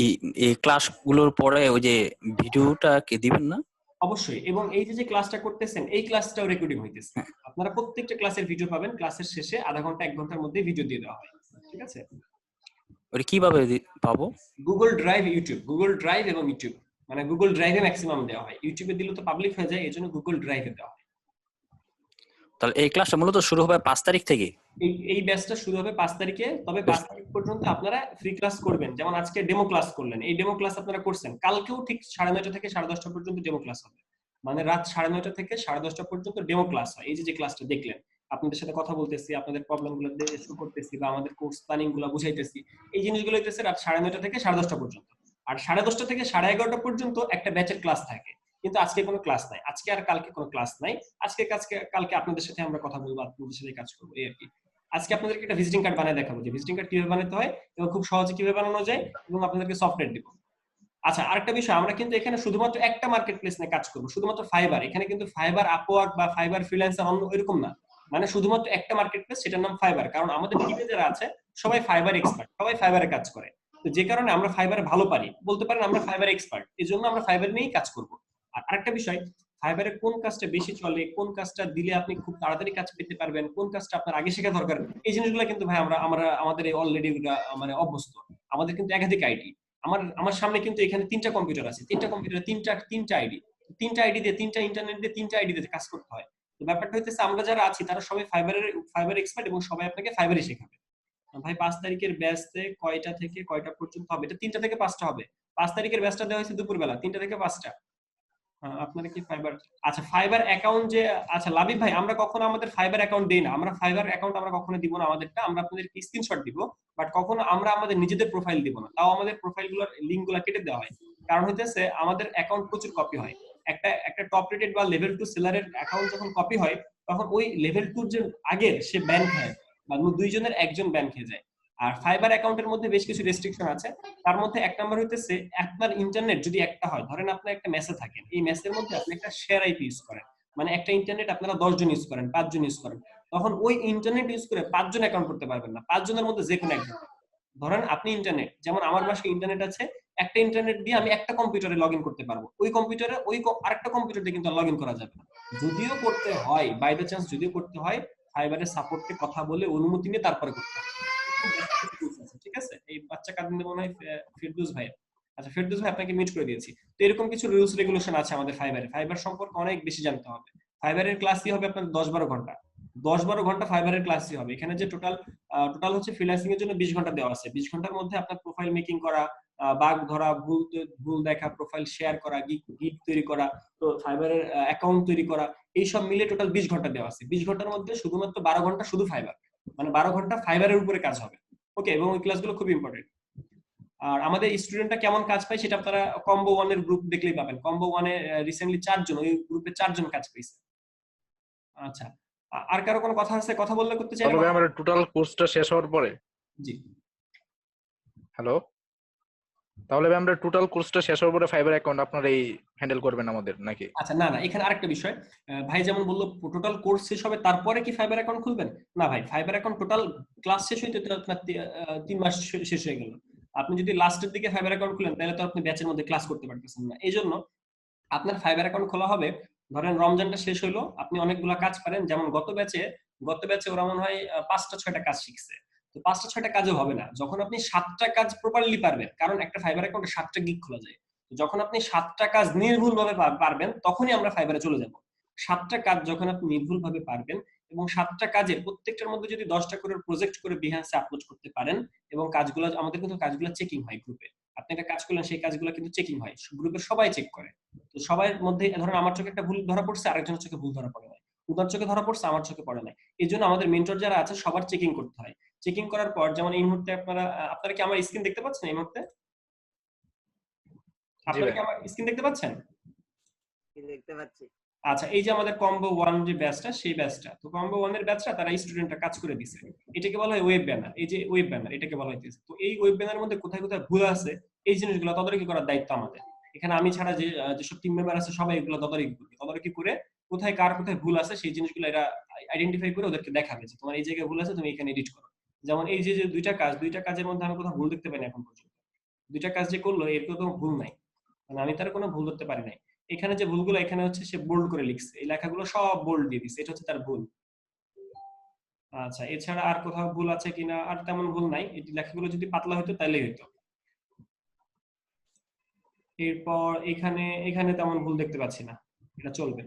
এই ক্লাসগুলোর পরে ওই যে ভিডিওটা কি দিবেন না? অবশ্যই, এবং এই যে ক্লাসটা করতেছেন এই ক্লাসটাও রেকর্ডিং হইতেছে, আপনারা প্রত্যেকটা ক্লাসের ভিডিও পাবেন, ক্লাসের শেষে আধা ঘন্টা 1 ঘন্টার মধ্যে ভিডিও দিয়ে দেওয়া হয়। ঠিক আছে, ওটা কিভাবে পাবো? গুগল ড্রাইভ এবং ইউটিউব, মানে গুগল ড্রাইভে ম্যাক্সিমাম দেওয়া হয়, ইউটিউবে দিলে তো পাবলিক হয়ে যায়, এজন্য গুগল ড্রাইভে দেওয়া হয়। তাহলে এই ক্লাসটা মূলত শুরু হবে 5 তারিখ থেকে? এই ব্যাচটা শুরু হবে 5 তারিখে, তবে 5 তারিখ পর্যন্ত আপনারা ফ্রি ক্লাস করবেন। যেমন আজকে ডেমো ক্লাস করলেন, এই ডেমো ক্লাস আপনারা করছেন, কালকেও ঠিক 9:30 থেকে 10:30 পর্যন্ত ডেমো ক্লাস হবে, মানে রাত 9:30 থেকে 10:30 পর্যন্ত ডেমো ক্লাস হয়। এই যে ক্লাসটা দেখলেন, আপনাদের সাথে কথা বলতেছি, আপনাদের প্রবলেম গুলো শুরু করতেছি, বা আমাদের কোর্স প্ল্যানিং গুলো বুঝাইতেছি, এই জিনিসগুলো হইতেছে রাত 9:30 থেকে 10:30 পর্যন্ত। আর 10:30 থেকে 11:30 পর্যন্ত একটা ব্যাচের ক্লাস থাকে, কিন্তু আজকে কোনো ক্লাস নাই, আজকে আর কালকে কোনো ক্লাস নাই, আজকে কালকে আপনাদের সাথে আমরা কথা বলবো, আপনাদের সাথে কাজ করবো, এই আর কি। আজকে আপনাদেরকে একটা ভিজিটিং কার্ড বানিয়ে দেখাবো যে ভিজিটিং কার্ড কিভাবে বানাতে হয় এবং খুব সহজে কিভাবে বানানো যায়, এবং আপনাদেরকে সফটওয়্যার দিব। আচ্ছা, আরেকটা বিষয়, আমরা কিন্তু এখানে শুধুমাত্র একটা মার্কেট প্লেস নিয়ে কাজ করবো, শুধুমাত্র ফাইবার। এখানে কিন্তু ফাইবার, আপওয়ার্ক বা ফাইবার ফ্রিল্যান্সার অন্য এরকম না, মানে শুধুমাত্র একটা মার্কেট প্লেস, সেটার নাম ফাইবার। কারণ আমাদের টিমে যারা আছে সবাই ফাইবার এক্সপার্ট, সবাই ফাইবারে কাজ করে। তো যে কারণে আমরা ফাইবারে ভালো পারি, বলতে পারেন আমরা ফাইবার এক্সপার্ট, এই জন্য আমরা ফাইবার নিয়েই কাজ করবো। আর আরেকটা বিষয়, ফাইবারে কোন কাজটা বেশি চলে, কোন কাজটা দিলে আপনি খুব তাড়াতাড়ি কাজ পেতে পারবেন, কোন কাজটা আপনার আগে শেখা দরকার, এই জিনিসগুলো কিন্তু ভাই আমাদের অলরেডি মানে অভ্যস্ত। আমাদের কিন্তু একাধিক আইডি, আমার সামনে কিন্তু এখানে 3টা কম্পিউটার আছে, 3টা কম্পিউটার, তিনটা আইডি, 3টা আইডি দিয়ে 3টা ইন্টারনেট দিয়ে 3টা আইডি দিয়ে কাজ করতে হয়। তো ব্যাপারটা হচ্ছে আমরা যারা আছি তারা সবাই ফাইবার এক্সপার্ট, এবং সবাই আপনাকে ফাইবারই শেখাবে। ভাই 5 তারিখের ব্যাচে কয়টা থেকে কয়টা পর্যন্ত হবে? এটা 3টা থেকে 5টা হবে। 5 তারিখের ব্যাচটা দেওয়া হয়েছে দুপুরবেলা 3টা থেকে 5টা। আপনারা কি ফাইবার, আচ্ছা ফাইবার অ্যাকাউন্ট যে, আচ্ছা লাবিব ভাই, আমরা কখনো আমাদের ফাইবার অ্যাকাউন্ট দেই না, আমরা ফাইবার অ্যাকাউন্ট আমরা কখনো দিব না আমাদেরটা, আমরা আপনাদেরকে স্ক্রিনশট দিব, বাট কখনো আমরা আমাদের নিজেদের প্রোফাইল দিব না। তাও আমাদের প্রোফাইলগুলোর লিংকগুলো কেটে দেওয়া হয়, কারণ হচ্ছে আমাদের অ্যাকাউন্ট প্রচুর কপি হয়। একটা টপ রেটেড বা লেভেল 2 সেলারের অ্যাকাউন্ট যখন কপি হয়, তখন ওই লেভেল 2 যে আগের সে ব্যান খায়, বা দুইজনের একজন ব্যান খেয়ে যায়। আর ফাইবার অ্যাকাউন্টের মধ্যে বেশ কিছু রেস্ট্রিকশন আছে, তার মধ্যে এক নাম্বার হইতেছে আপনার ইন্টারনেট যদি একটা হয়, ধরেন আপনার একটা মেসে থাকেন, এই মেসের মধ্যে আপনি একটা শেয়ার আইপি ইউজ করেন, মানে একটা ইন্টারনেট আপনারা 10 জন ইউজ করেন, 5 জন ইউজ করেন, তখন ওই ইন্টারনেট ইউজ করে 5 জন অ্যাকাউন্ট করতে পারবেন না, 5 জনের মধ্যে যে কোনো একজন। ধরেন আপনি ইন্টারনেট, যেমন আমার বাসায় ইন্টারনেট আছে, একটা ইন্টারনেট দিয়ে আমি একটা কম্পিউটারে লগ ইন করতে পারবো, ওই কম্পিউটারে আরেকটা কম্পিউটার দিয়ে কিন্তু লগ ইন করা যাবে না। যদিও করতে হয়, বাই দ্য চান্স যদিও করতে হয়, ফাইবারের সাপোর্টে কথা বলে অনুমতি নিয়ে তারপরে করতে হবে। ঠিক আছে, এই বাচ্চা কাঁদতে মনে হয় ফিরদৌস ভাই। আচ্ছা ফিরদৌস ভাই, আপনাকে মিট করে দিয়েছি। তো এরকম কিছু রুলস রেগুলেশন আছে আমাদের ফাইবারে। ফাইবার সম্পর্কে অনেক বেশি জানতে হবে। ফাইবারের ক্লাসই হবে আপনার 10-12 ঘন্টা, 10-12 ঘন্টা ফাইবারের ক্লাসই হবে। এখানে যে টোটাল হচ্ছে ফ্রিল্যান্সিং এর জন্য 20 ঘন্টা দেওয়া আছে। 20 ঘন্টার মধ্যে আপনার প্রোফাইল মেকিং করা, বাগ ধরা, ভুল দেখা, প্রোফাইল শেয়ার করা, গিগ তৈরি করা, তো ফাইবারের অ্যাকাউন্ট তৈরি করা, এই সব মিলে টোটাল 20 ঘন্টা দেওয়া আছে। 20 ঘন্টার মধ্যে শুধুমাত্র 12 ঘন্টা শুধু ফাইবার, মানে 12 ঘন্টা ফাইবারের উপরে কাজ হবে। ওকে, এবং ওই ক্লাসগুলো খুব ইম্পর্টেন্ট। আর আমাদের স্টুডেন্টরা কেমন কাজ পায় সেটা আপনারা কম্বো 1 এর গ্রুপ দেখলেই পাবেন। কম্বো 1 এ রিসেন্টলি 4 জন, ওই গ্রুপে 4 জন কাজ পেয়েছে। আচ্ছা, আর কারো কোনো কথা আছে? কথা বললে করতে চাইলে তবে আমরা টোটাল কোর্সটা শেষ হওয়ার পরে, জি হ্যালো, তাহলে আমরা টোটাল কোর্সটা শেষ হওয়ার পরে ফাইবার অ্যাকাউন্ট আপনারাই হ্যান্ডেল করবেন আমাদের নাকি? আচ্ছা, না এখানে আরেকটা বিষয়, ভাই যেমন বললো টোটাল কোর্স শেষ হবে তারপরে কি ফাইবার অ্যাকাউন্ট খুলবেন? না ভাই, ফাইবার অ্যাকাউন্ট টোটাল ক্লাস শেষ হইতে তো আপনার 3 মাস শেষ হয়ে গেল। আপনি যদি লাস্টের দিকে ফাইবার অ্যাকাউন্ট খুলেন তাহলে তো আপনি ব্যাচের মধ্যে ক্লাস করতে পারতেছেন না। এই জন্য আপনার ফাইবার অ্যাকাউন্ট খোলা হবে, ধরেন রমজানটা শেষ হইলো, আপনি অনেকগুলো কাজ পারেন, যেমন গত ব্যাচে ওরা মনে হয় 5টা-6টা কাজ শিখছে। তো 5টা-6টা কাজও হবে না, যখন আপনি 7টা কাজ প্রপারলি পারবেন, কারণ একটা ফাইবার অ্যাকাউন্টে 7টা গিগ খোলা যায়। যখন আপনি 7টা কাজ নির্ভুলভাবে পারবেন, তখনই আমরা ফাইবারে চলে যাব। 7টা কাজ যখন আপনি নির্ভুলভাবে পারবেন, এবং 7টা কাজের প্রত্যেকটার মধ্যে যদি 10টা করে প্রজেক্ট করে বিহ্যান্সে আপলোড করতে পারেন, এবং কাজগুলো আমাদের কিন্তু কাজগুলো চেকিং হয় গ্রুপে। আপনি একটা কাজ করলেন, সেই কাজগুলো কিন্তু চেকিং হয়, গ্রুপের সবাই চেক করে। তো সবার মধ্যে ধরেন আমার চোখে একটা ভুল ধরা পড়ছে, আরেকজনের চোখে ভুল ধরা পড়ে নাই, উনার চোখে ধরা পড়ছে, আমার চোখে পড়ে নাই। এই জন্য আমাদের মেন্টর যারা আছে সবার চেকিং করতে হয়। চেকিং করার পর, যেমন এই মুহূর্তে আপনারা কি আমার স্ক্রিন দেখতে পাচ্ছেন? এই মুহূর্তে আপনারা কি আমার স্ক্রিন দেখতে পাচ্ছেন? দেখতে পাচ্ছি। আচ্ছা, এই যে আমাদের কম্বো 1 যে ব্যাচটা, সেই ব্যাচটা, তো কম্বো 1 এর ব্যাচটা তারা স্টুডেন্টরা কাজ করে দিছে। এটাকে বলা হয় ওয়েব ব্যানার। এই যে ওয়েব ব্যানার, এটাকে বলা হইতেছে। তো এই ওয়েব ব্যানারের মধ্যে কোথায় কোথায় ভুল আছে, এই জিনিসগুলো তদারকি করার দায়িত্ব আমাদের। এখানে আমি ছাড়া যেসব টিম মেম্বার আছে সবাই এগুলো তদারকি করে কোথায় কার কোথায় ভুল আছে সেই জিনিসগুলো এরা আইডেন্টিফাই করে ওদেরকে দেখাবে যে তোমার এই জায়গায় ভুল আছে, তুমি এখানে এডিট করো। যেমন এই যে 2টা কাজের মধ্যে আমি কোথাও ভুল দেখতে পাইনি এখন পর্যন্ত। 2টা কাজ যে করলো এর কোনো ভুল নাই, মানে আমি তার কোনো ভুল ধরতে পারি নাই। এখানে যে ভুলগুলো, এখানে হচ্ছে সে বোল্ড করে লিখছে, এই লেখাগুলো সব বোল্ড দিয়ে দিচ্ছে, এটা হচ্ছে তার ভুল। আচ্ছা, এছাড়া আর কোথাও ভুল আছে কিনা? আর তেমন ভুল নাই, এই লেখাগুলো যদি পাতলা হতো তাহলেই হতো। এরপর এখানে তেমন ভুল দেখতে পাচ্ছি না, এটা চলবে।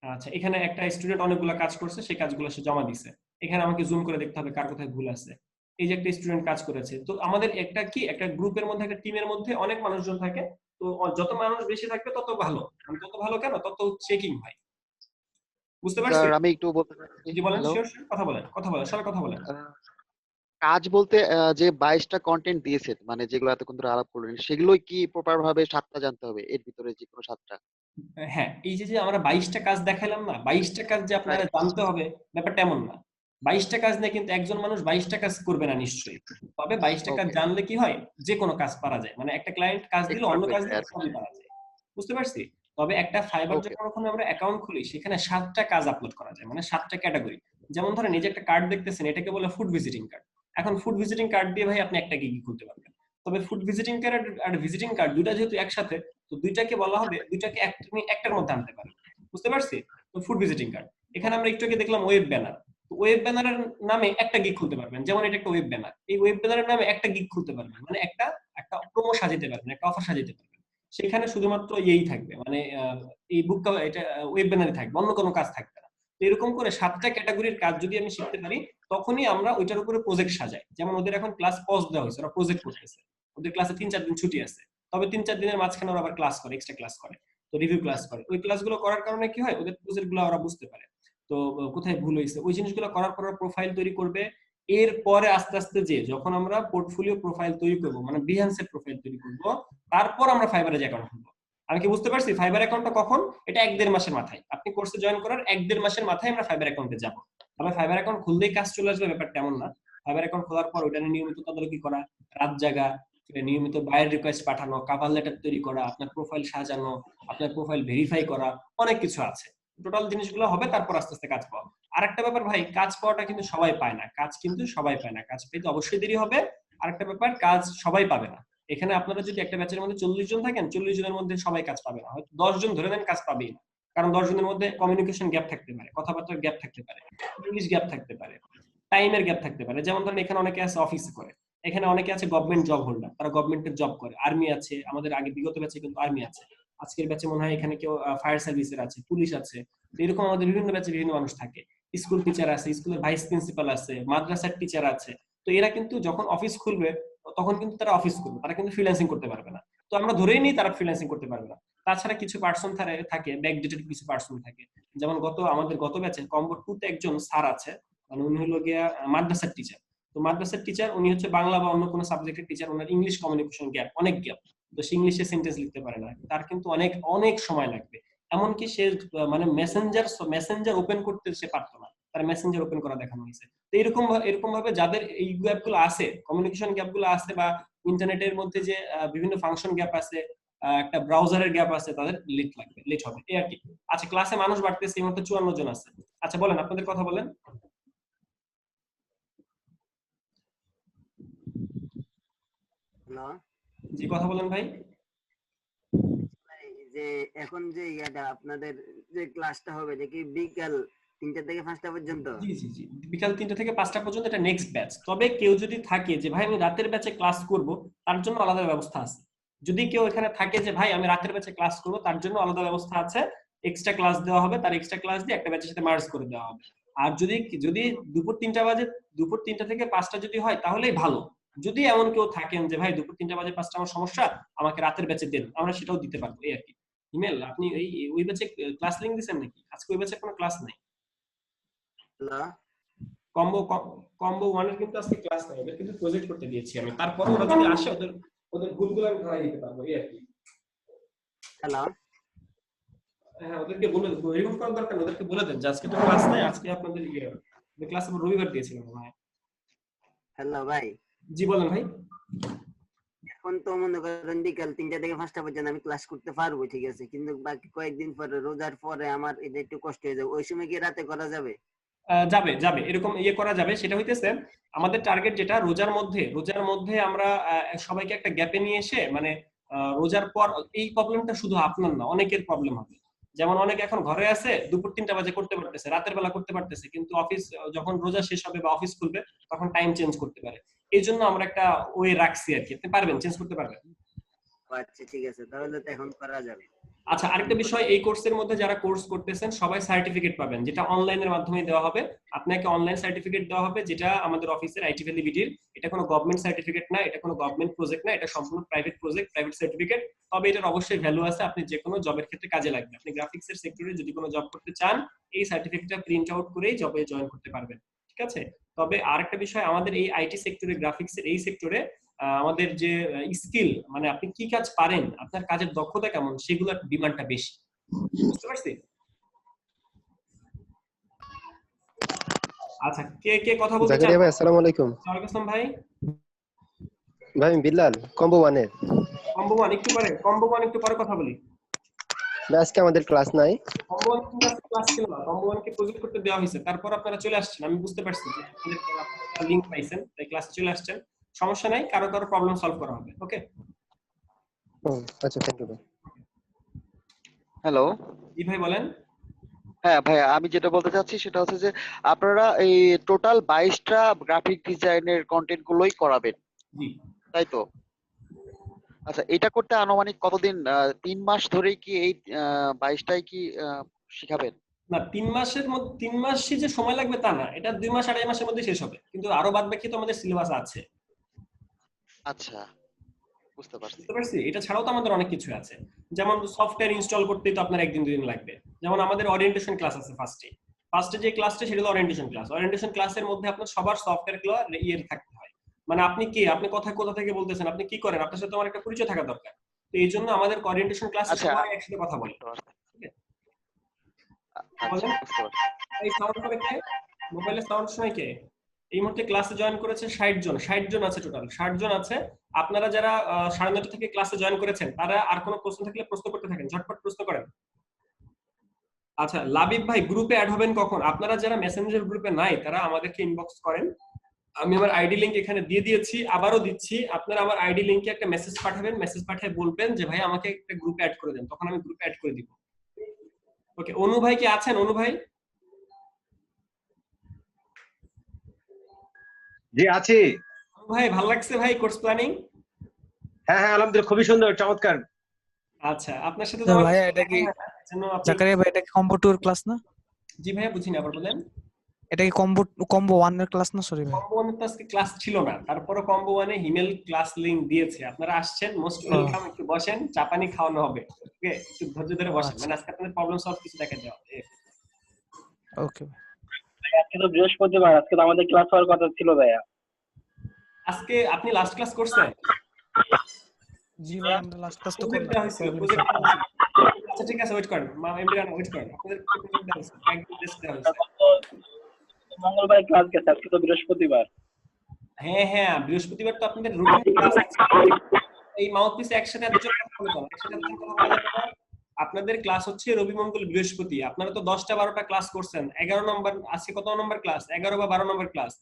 আচ্ছা, এখানে একটা স্টুডেন্ট অনেকগুলো কাজ করছে, সেই কাজগুলো সে জমা দিছে। এখানে আমাকে জুম করে দেখতে হবে কার কোথায় ভুল আছে। এই যে একটা স্টুডেন্ট কাজ করেছে। তো আমাদের একটা গ্রুপের মধ্যে, একটা টিমের মধ্যে অনেক মানুষজন থাকে, তো যত মানুষ বেশি থাকবে তত ভালো। তত ভালো কেন? তত চেকিং হয়। বুঝতে পারছেন? স্যার আমি একটু বলতে পারি? জি বলেন, হ্যালো, শিওর কথা বলেন, সবাই কথা বলেন। কাজ বলতে যে 22টা কন্টেন্ট দিয়েছেন, মানে যেগুলো এতক্ষণ ধরে আলাপ করলেন, সেগুলোই কি প্রপার ভাবে 7টা জানতে হবে, এর ভিতরে যে কোনো 7টা? হ্যাঁ, এই যে আমরা 22টা কাজ দেখালাম না, 22টা কাজ যে আপনারা রাইট। জানতে হবে ব্যাপারটা এমন না। 22টা কাজ নিয়ে কিন্তু একজন মানুষ 22টা কাজ করবে না নিশ্চয়ই। তবে 22টা কাজ ওকে, জানলে কি হয়, যে কোনো কাজ পারা যায়। মানে একটা ক্লায়েন্ট কাজ দিলে এক্সপার্ট অন্য হয়ে কাজ যায় দিয়ে আর কি। সবই পারা যায়। বুঝতে পারছি? তবে একটা ফাইবার ওকে। যখন আমরা অ্যাকাউন্ট খুলি সেখানে 7টা কাজ আপলোড করা যায়। মানে 7টা ক্যাটাগরি। যেমন ধরেন এই যে একটা কার্ড দেখতেছেন, এটাকে বলে ফুড ভিজিটিং কার্ড। এখন ফুড ভিজিটিং কার্ড দিয়ে ভাই আপনি একটা গিগ খুলতে পারবেন। তবে ফুড ভিজিটিং কার্ড আর ভিজিটিং কার্ড দুইটা যেহেতু একসাথে, তো দুইটাকে বলা হবে, দুইটাকে একটার মধ্যে আনতে পারেন। বুঝতে পারছি? তো ফুড ভিজিটিং কার্ড। এখানে আমরা একটু আগে দেখলাম ওয়েব ব্যানার। তো ওয়েব ব্যানারের নামে একটা গিগ খুলতে পারবেন। যেমন এটা একটা ওয়েব ব্যানার। এই ওয়েব ব্যানারের নামে একটা গিগ খুলতে পারবেন। মানে একটা একটা প্রোমো সাজাতে পারবেন, একটা অফার সাজাতে পারবেন। সেখানে শুধুমাত্র এই থাকবে, মানে এই বুক এটা ওয়েব ব্যানারে থাকবে, অন্য কোনো কাজ থাকবে না। তো এরকম করে 7টা ক্যাটাগরির কাজ যদি আমি শিখতে পারি, তখনই আমরা ওইটার উপরে প্রজেক্ট সাজাই। যেমন ওদের এখন ক্লাস পজ দেওয়া হয়েছে, ওরা প্রজেক্ট করতেছে। ওদের ক্লাসে 3-4 দিন ছুটি আছে। তবে 3-4 দিনের মাঝখানে ওরা আবার ক্লাস করে, এক্সট্রা ক্লাস করে। তো রিভিউ ক্লাস করে। ওই ক্লাসগুলো করার কারণে কি হয়, ওদের প্রজেক্ট গুলো ওরা বুঝতে পারে। তো কোথায় ভুল হয়েছে ওই জিনিসগুলো করার পর প্রোফাইল তৈরি করবে। এরপরে আস্তে আস্তে যে যখন আমরা পোর্টফোলিও প্রোফাইল তৈরি করব, মানে বিহান্সের প্রোফাইল তৈরি করব, তারপর আমরা ফাইবারে অ্যাকাউন্ট খুলবো। আমি কি বুঝতে পারছি? ফাইবার অ্যাকাউন্টটা কখন? এটা 1-1.5 মাসের মাথায়, আপনি কোর্সে জয়েন করার 1-1.5 মাসের মাথায় আমরা ফাইবার অ্যাকাউন্টে যাব। তবে ফাইবার অ্যাকাউন্ট খুললেই কাজ চলে আসবে ব্যাপারটা এমন না। ফাইবার অ্যাকাউন্ট খোলার পর ওটা নিয়ে নিয়মিত তদারকি করা, রাত জাগা, নিয়মিত বায়ার রিকোয়েস্ট পাঠানো, কভার লেটার তৈরি করা, আপনার প্রোফাইল সাজানো, আপনার প্রোফাইল ভেরিফাই করা, অনেক কিছু আছে। টোটাল জিনিসগুলো হবে, তারপর আস্তে আস্তে কাজ পাওয়া। আরেকটা ব্যাপার ভাই, কাজ পাওয়াটা কিন্তু সবাই পায় না। কাজ কিন্তু সবাই পায় না, কাজ পেতে অবশ্যই দেরি হবে। আরেকটা ব্যাপার, কাজ সবাই পাবে না। এখানে আপনারা যদি একটা ব্যাচের মধ্যে 40 জন থাকেন, 40 জনের মধ্যে সবাই কাজ পাবে না। হয়তো 10 জন ধরে নেন কাজ পাবেই না। কারণ 10 জনের মধ্যে কমিউনিকেশন গ্যাপ থাকতে পারে, কথাবার্তার গ্যাপ থাকতে পারে, ইংলিশ গ্যাপ থাকতে পারে, টাইমের গ্যাপ থাকতে পারে। যেমন ধরেন এখানে অনেকে আছে অফিসে করে, এখানে অনেকে আছে গভর্নমেন্ট জব হোল্ডার, তারা গভর্নমেন্টের জব করে, আর্মি আছে, আমাদের আগে বিগত ব্যাচে কিন্তু আর্মি আছে, আজকের ব্যাচে মনে হয় এখানে কেউ ফায়ার সার্ভিসের আছে, পুলিশ আছে। এরকম আমাদের বিভিন্ন ব্যাচে বিভিন্ন মানুষ থাকে। স্কুল টিচার আছে, স্কুলের ভাইস প্রিন্সিপাল আছে, মাদ্রাসার টিচার আছে। তো এরা কিন্তু যখন অফিস খুলবে তখন কিন্তু তারা অফিস করবে, তারা কিন্তু ফ্রিল্যান্সিং করতে পারবে না। তো আমরা ধরেই নিই তারা ফ্রিল্যান্সিং করতে পারবে না। তাছাড়া কিছু পার্সন থাকে, ব্যাকডেটেড কিছু পার্সন থাকে। যেমন আমাদের গত ব্যাচে কম্বো 2 তে একজন স্যার আছে, মানে উনি হলো গিয়া মাদ্রাসার টিচার। তো মাদ্রাসার টিচার উনি হচ্ছে বাংলা বা অন্য কোনো সাবজেক্টের টিচার, ওনার ইংলিশ কমিউনিকেশন গ্যাপ, অনেক গ্যাপ। তো সে ইংলিশে সেন্টেন্স লিখতে পারে না, তার কিন্তু অনেক অনেক সময় লাগবে। এমনকি সে মানে মেসেঞ্জার ওপেন করতে সে পারতো না, তার মেসেঞ্জার ওপেন করা দেখানো হয়েছে। তো এরকম ভাবে যাদের এই গ্যাপ গুলো আছে, কমিউনিকেশন গ্যাপ গুলো আছে, বা ইন্টারনেটের মধ্যে যে বিভিন্ন ফাংশন গ্যাপ আছে, একটা ব্রাউজারের গ্যাপ আছে, তাদের লেট হবে এই আর কি। আচ্ছা, ক্লাসে মানুষ বাড়তেছে, এই মুহূর্তে 54 জন আছে। আচ্ছা বলেন, আপনাদের কথা বলেন। হ্যালো, জি কথা বলেন ভাই। যে এখন যে ইয়াটা আপনাদের যে ক্লাসটা হবে, যে কি বিকাল 3টা থেকে 5টা পর্যন্ত? জি জি জি, বিকাল 3টা থেকে 5টা পর্যন্ত এটা নেক্সট ব্যাচ। তবে কেউ যদি থাকে যে ভাই আমি রাতের ব্যাচে ক্লাস করব, তার জন্য আলাদা ব্যবস্থা আছে। যদি কেউ এখানে থাকে যে ভাই আমি রাতের ব্যাচে ক্লাস করব, তার জন্য আলাদা ব্যবস্থা আছে। এক্সট্রা ক্লাস দেওয়া হবে, তার এক্সট্রা ক্লাস দিয়ে একটা ব্যাচের সাথে মার্জ করে দেওয়া হবে। আর যদি যদি দুপুর 3টা থেকে 5টা যদি হয় তাহলেই ভালো। যদি এমন কেউ থাকেন যে ভাই দুপুর 3টা বাজে 5টা আমার সমস্যা, আমাকে রাতের ব্যাচে দেন, আমরা সেটাও দিতে পারবো এই আর কি। ইমেল, আপনি ওই ব্যাচে ক্লাস লিংক দিবেন নাকি? আজকে ওই ব্যাচে কোনো ক্লাস নাই। হ্যালো, কম্বো কম্বো 1 এর কিন্তু আজকে ক্লাস নাই, ওদের কিন্তু প্রজেক্ট করতে দিয়েছি আমি। তারপর ওরা যদি আসে, ওদের ভুলগুলো আমি ধরাই দিতে পারবো এই আর কি। হ্যালো, হ্যাঁ, ওদেরকে বলে রিমুভ করার দরকার নেই, ওদেরকে বলে দেন যে আজকে তো ক্লাস নাই, আজকে আপনাদের ক্লাস আমরা রবিবার দিয়েছিলাম মনে হয়। হ্যালো ভাই, জি বলেন ভাই। এখন তো মনে করেন বিকাল 3টা থেকে 5টা পর্যন্ত আমি ক্লাস করতে পারবো, ঠিক আছে, কিন্তু বাকি কয়েকদিন পরে রোজার পরে আমার এটা একটু কষ্ট হয়ে যাবে। ওই সময় কি রাতে করা যাবে? যাবে যাবে, এরকম করা যাবে। সেটা হইতেছে আমাদের টার্গেট, যেটা রোজার মধ্যে আমরা সবাইকে একটা গ্যাপে নিয়ে এসে, মানে রোজার পর এই প্রবলেমটা শুধু আপনার না, অনেকের প্রবলেম হবে। যেমন অনেকে এখন ঘরে আছে, দুপুর 3টা বাজে করতে পারতেছে, রাতের বেলা করতে পারতেছে, কিন্তু অফিস যখন রোজা শেষ হবে বা অফিস খুলবে তখন টাইম চেঞ্জ করতে পারে। এই জন্য আমরা একটা ওয়ে রাখছি আর কি। আপনি পারবেন, চেঞ্জ করতে পারবেন। আচ্ছা ঠিক আছে, তাহলে তো এখন করা যাবে। আচ্ছা, আরেকটা বিষয়, এই কোর্সের মধ্যে যারা কোর্স করতেছেন সবাই সার্টিফিকেট পাবেন, যেটা অনলাইনের মাধ্যমে দেওয়া হবে। আপনাকে অনলাইন সার্টিফিকেট দেওয়া হবে, যেটা আমাদের অফিসের আইটি ভ্যালি বিডির। এটা কোনো গভর্নমেন্ট সার্টিফিকেট না, এটা কোনো গভর্নমেন্ট প্রজেক্ট না, এটা সম্পূর্ণ প্রাইভেট প্রজেক্ট, প্রাইভেট সার্টিফিকেট। তবে এটার অবশ্যই ভ্যালু আছে, আপনি যে কোনো জবের ক্ষেত্রে কাজে লাগবে। আপনি গ্রাফিক্সের সেক্টরে যদি কোনো জব করতে চান, এই সার্টিফিকেটটা প্রিন্ট আউট করেই জবে জয়েন করতে পারবেন। ঠিক আছে? তবে আরেকটা বিষয়, আমাদের এই আইটি সেক্টরে, গ্রাফিক্সের এই সেক্টরে আমাদের যে স্কিল, মানে আপনি কি কাজ পারেন, আপনার কাজের দক্ষতা কেমন, সেগুলোর ডিমান্ডটা বেশি। বুঝতে পারছি? আচ্ছা, কে কে কথা বলতে চান? জাকারিয়া ভাই আসসালামু আলাইকুম। ওয়ালাইকুম আসসালাম ভাই। ভাই আমি বিল্লাল, কম্বো ওয়ানের। কম্বো ওয়ান একটু পরে কথা বলি। ভাই আজকে আমাদের ক্লাস নাই। কম্বো ওয়ান কিন্তু আজকে ক্লাস ছিল না, কম্বো ওয়ান কে প্রজেক্ট করতে দেওয়া হয়েছে, তারপর আপনারা চলে আসছেন, আমি বুঝতে পারছি যে আপনারা লিংক পাইছেন তাই ক্লাসে চলে আসছেন। সমস্যা নাই, কারো কারো প্রবলেম সলভ করা হবে। ওকে, আচ্ছা, থ্যাংক ইউ ভাই। হ্যালো। জি ভাই বলেন। হ্যাঁ ভাই, আমি যেটা বলতে চাচ্ছি সেটা হচ্ছে যে আপনারা এই টোটাল 22টা গ্রাফিক ডিজাইনের কন্টেন্ট গুলোই করাবেন, জি তাই তো? আচ্ছা, এটা করতে আনুমানিক কতদিন, 3 মাস ধরেই কি এই 22টাই কি শিখাবেন? না, 3 মাসই যে সময় লাগবে তা না, এটা 2 মাস 2.5 মাসের মধ্যে শেষ হবে, কিন্তু আরো বাদ বাকি তো আমাদের সিলেবাস আছে। আচ্ছা, বুঝতে পারছি। বুঝতে পারছি? এটা ছাড়াও তো আমাদের অনেক কিছু আছে, যেমন সফটওয়্যার ইনস্টল করতেই তো আপনার 1 দিন 2 দিন লাগবে। যেমন আমাদের ওরিয়েন্টেশন ক্লাস আছে ফার্স্টে যে ক্লাসটা, সেটা হলো ওরিয়েন্টেশন ক্লাসের মধ্যে আপনার সবার সফটওয়্যার গুলো থাকতে হয়। মানে আপনি কি, আপনি কোথা থেকে বলতেছেন, আপনি কি করেন, আপনার সাথে আমার একটা পরিচয় থাকা দরকার। তো এই জন্য আমাদের ওরিয়েন্টেশন ক্লাসে আচ্ছা, সবাই একসাথে কথা বলে। বুঝতে পারছি। ঠিক আছে? আচ্ছা, বলেন। বুঝতে পারছি। এই সাউন্ড করে কে? মোবাইলে সাউন্ড শোনায় কে? এই মুহূর্তে ক্লাসে জয়েন করেছে 60 জন আছে, টোটাল 60 জন আছে। আপনারা যারা 9:30 থেকে ক্লাসে জয়েন করেছেন, তারা আর কোনো প্রশ্ন থাকলে প্রশ্ন করতে থাকেন, ঝটপট প্রশ্ন করেন। আচ্ছা লাবিব ভাই, গ্রুপে অ্যাড হবেন কখন? আপনারা যারা মেসেঞ্জার গ্রুপে নাই, তারা আমাদেরকে ইনবক্স করেন। আমি আমার আইডি লিংক এখানে দিয়ে দিয়েছি, আবারও দিচ্ছি। আপনারা আমার আইডি লিংকে একটা মেসেজ পাঠাবেন, মেসেজ পাঠিয়ে বলবেন যে ভাই আমাকে একটা গ্রুপে অ্যাড করে দেন, তখন আমি গ্রুপে অ্যাড করে দিব। ওকে, অনু ভাই কি আছেন? অনু ভাই? জি আছি। ভাই ভালো লাগছে ভাই কোর্স প্ল্যানিং? হ্যাঁ হ্যাঁ, আলহামদুলিল্লাহ, খুবই সুন্দর, চমৎকার। আচ্ছা, আপনার সাথে তো ভাইয়া এটা কি জাকারিয়া ভাই, এটা কি কম্বো 2 এর ক্লাস না? জি ভাইয়া, বুঝিনি, আবার বলেন। এটা কি কম্বো 1 এর ক্লাস না? সরি ভাই, কম্বো ওয়ানে তো আজকে ক্লাস ছিল না, তারপরে কম্বো ওয়ানে হিমেল ক্লাস লিংক দিয়েছে, আপনারা আসছেন, মোস্ট ওয়েলকাম। একটু বসেন, চাপানি খাওয়ানো হবে। ওকে, একটু ধৈর্য ধরে বসেন, মানে আজকে আপনাদের প্রবলেম সলভ কিছু দেখা যাবে। ওকে ভাই। আজকে তো বৃহস্পতিবার, আজকে তো আমাদের ক্লাস হওয়ার কথা ছিল ভাইয়া। আজকে আপনি লাস্ট ক্লাস করছেন? জি ভাই, আমরা লাস্ট ক্লাস তো করলাম। আচ্ছা ঠিক আছে, ওয়েট করেন, এমডি ওয়েট করেন, আপনাদের প্রজেক্ট দেওয়া হয়েছে, একদম টেস্ট দেওয়া হয়েছে। মঙ্গলবার ক্লাস গেছে, আজকে তো বৃহস্পতিবার। হ্যাঁ হ্যাঁ, বৃহস্পতিবার তো আপনাদের রুটিন ক্লাস আছে। এই মাউথপিস একসাথে এতজন কথা বলে দাও, একসাথে এতজন কথা বলা যাবে না। আপনাদের ক্লাস হচ্ছে রবি মঙ্গল বৃহস্পতি, আপনারা তো 10টা 12টা ক্লাস করছেন, 11 নম্বর আজকে কত নম্বর ক্লাস? 11 বা 12 নম্বর ক্লাস।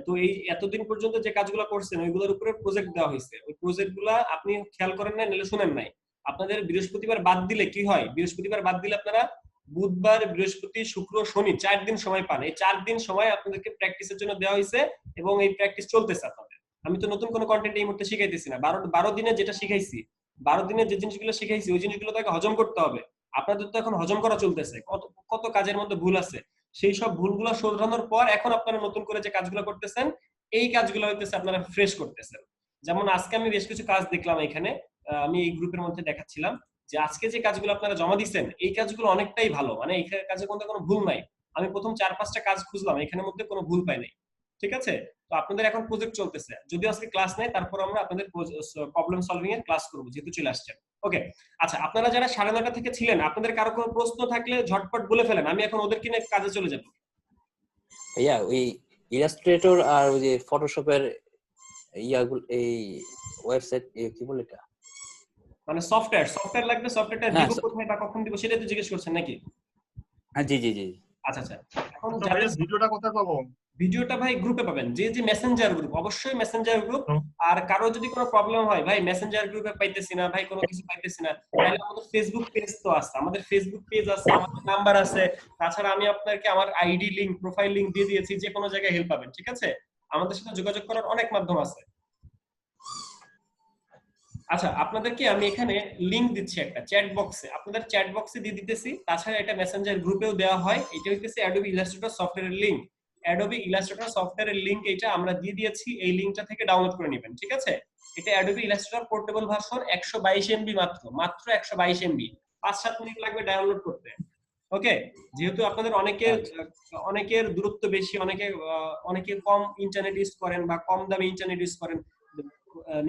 তো এই এতদিন পর্যন্ত যে কাজগুলো করছেন, ওইগুলোর উপরে প্রজেক্ট দেওয়া হয়েছে, ওই প্রজেক্টগুলো আপনি খেয়াল করেন নাই, নাহলে শুনেন নাই। আপনাদের বৃহস্পতিবার বাদ দিলে কি হয়? বৃহস্পতিবার বাদ দিলে আপনারা বুধবার, বৃহস্পতি, শুক্র, শনি 4 দিন সময় পান। এই 4 দিন সময় আপনাদেরকে প্র্যাকটিসের জন্য দেওয়া হয়েছে, এবং এই প্র্যাকটিস চলতেছে আপনাদের। আমি তো নতুন কোনো কন্টেন্ট এই মুহূর্তে শিখাইতেছি না। 12 দিনে যেটা শিখাইছি, 12 দিনে যে জিনিসগুলো শিখাইছি, ওই জিনিসগুলো তাকে হজম করতে হবে। আপনাদের তো এখন হজম করা চলতেছে, কত কত কাজের মধ্যে ভুল আছে, সেই সব ভুলগুলো শোধরানোর পর এখন আপনারা নতুন করে যে কাজগুলো করতেছেন, এই কাজগুলো হইতেছে আপনারা ফ্রেশ করতেছেন। যেমন আজকে আমি বেশ কিছু কাজ দেখলাম এখানে, আমি এই গ্রুপের মধ্যে দেখাচ্ছিলাম যে আজকে যে কাজগুলো আপনারা জমা দিচ্ছেন, এই কাজগুলো অনেকটাই ভালো, মানে এই কাজের মধ্যে কোনো ভুল নাই। আমি প্রথম 4-5টা কাজ খুঁজলাম, এখানের মধ্যে কোনো ভুল পাই নাই। ঠিক আছে? তো আপনাদের এখন প্রজেক্ট চলতেছে, যদিও আজকে ক্লাস নেই, তারপর আমরা আপনাদের প্রবলেম সলভিং এর ক্লাস করব, যেহেতু চলে আসছেন। ওকে, আচ্ছা আপনারা যারা 9:30 থেকে ছিলেন, আপনাদের কারো কোনো প্রশ্ন থাকলে ঝটপট বলে ফেলেন, আমি এখন ওদেরকে নিয়ে কাজে চলে যাব। ভাইয়া ওই ইলাস্ট্রেটর আর ওই যে ফটোশপের ইয়াগুলো, এই ওয়েবসাইট কি বলে এটা, মানে সফটওয়্যার লাগবে, সফটওয়্যারটা দিব কোথায় বা কখন দিব, সেটা তো জিজ্ঞেস করছেন নাকি? হ্যাঁ জি জি জি। আচ্ছা আচ্ছা, এখন ভিডিওটা কোথায় পাবো? ভিডিওটা ভাই গ্রুপে পাবেন, যে যে মেসেঞ্জার গ্রুপ, অবশ্যই মেসেঞ্জার গ্রুপ। আর কারো যদি কোনো প্রবলেম হয়, ভাই মেসেঞ্জার গ্রুপে পাইতেছি না, ভাই কোনো কিছু পাইতেছি না, তাহলে আমাদের ফেসবুক পেজ তো আছে, আমাদের ফেসবুক পেজ আছে, আমাদের নাম্বার আছে, তাছাড়া আমি আপনাকে আমার আইডি লিংক, প্রোফাইল লিংক দিয়ে দিয়েছি, যে কোনো জায়গায় হেল্প পাবেন। ঠিক আছে? আমাদের সাথে যোগাযোগ করার অনেক মাধ্যম আছে। আচ্ছা, আপনাদেরকে আমি এখানে লিংক দিচ্ছি একটা চ্যাট বক্সে, আপনাদের চ্যাট বক্সে দিয়ে দিতেছি, তাছাড়া এটা মেসেঞ্জার গ্রুপেও দেওয়া হয়। এটা হচ্ছে অ্যাডোবি ইলাস্ট্রেটর সফটওয়্যারের লিংক। অ্যাডোবি ইলাস্ট্রেটর সফটওয়্যারের লিংক এটা আমরা দিয়ে দিয়েছি, এই লিংকটা থেকে ডাউনলোড করে নেবেন। ঠিক আছে? এটা Adobe Illustrator portable version, 122 MB মাত্র 122 MB, 5-7 মিনিট লাগবে ডাউনলোড করতে। ওকে, যেহেতু আপনাদের অনেকের দূরত্ব বেশি, অনেকে কম ইন্টারনেট ইউজ করেন বা কম দামে ইন্টারনেট ইউজ করেন,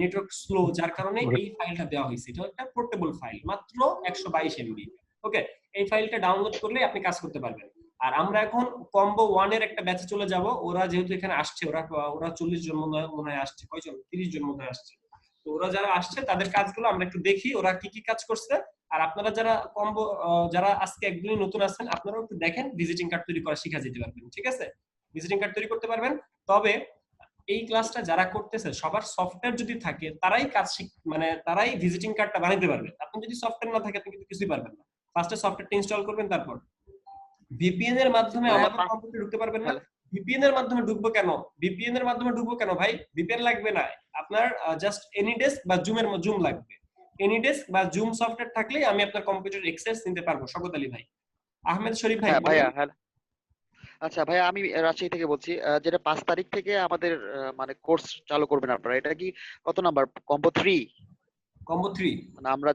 নেটওয়ার্ক স্লো, যার কারণে এই ফাইলটা দেওয়া হয়েছে। এটা একটা পোর্টেবল ফাইল, মাত্র 122 MB। ওকে, এই ফাইলটা ডাউনলোড করলে আপনি কাজ করতে পারবেন। আর আমরা এখন কম্বো 1 এর একটা ব্যাচে চলে যাব। ওরা যেহেতু এখানে আসছে, ওরা 40 জন মনে হয় আসছে, কয়জন, 30 জন মনে হয় আসছে। তো ওরা যারা আসছে তাদের কাজগুলো আমরা একটু দেখি, ওরা কি কি কাজ করছে। আর আপনারা যারা যারা আজকে একদিনই নতুন আছেন, আপনারাও একটু দেখেন, ভিজিটিং কার্ড তৈরি করা শিখা যেতে পারবেন। ঠিক আছে, ভিজিটিং কার্ড তৈরি করতে পারবেন। তবে এই ক্লাসটা যারা করতেছে সবার সফটওয়্যার যদি থাকে, তারাই তারাই ভিজিটিং কার্ডটা বানাইতে পারবে। আপনি যদি সফটওয়্যার না থাকে, আপনি কিন্তু কিছুই পারবেন না। ফার্স্টে সফটওয়্যারটা ইনস্টল করবেন, তারপর ভিপিএন এর মাধ্যমে আমাদের কম্পিউটারে ঢুকতে পারবেন না। ভিপিএন এর মাধ্যমে ঢুকবো কেন ভাই? ভিপিএন লাগবে না, আপনার জাস্ট এনিডেস্ক বা জুম লাগবে। এনিডেস্ক বা জুম সফটওয়্যার থাকলেই আমি আপনার কম্পিউটার অ্যাক্সেস নিতে পারবো। শওকত আলী ভাই, আহমেদ শরীফ ভাই। হ্যাঁ ভাইয়া, হ্যাঁ। আচ্ছা ভাইয়া, আমি রাজশাহী থেকে বলছি। যেটা 5 তারিখ থেকে আমাদের মানে কোর্স চালু করবেন আপনারা, এটা কি কত নাম্বার? কম্বো 3? কম্বো 3 মানে আমরা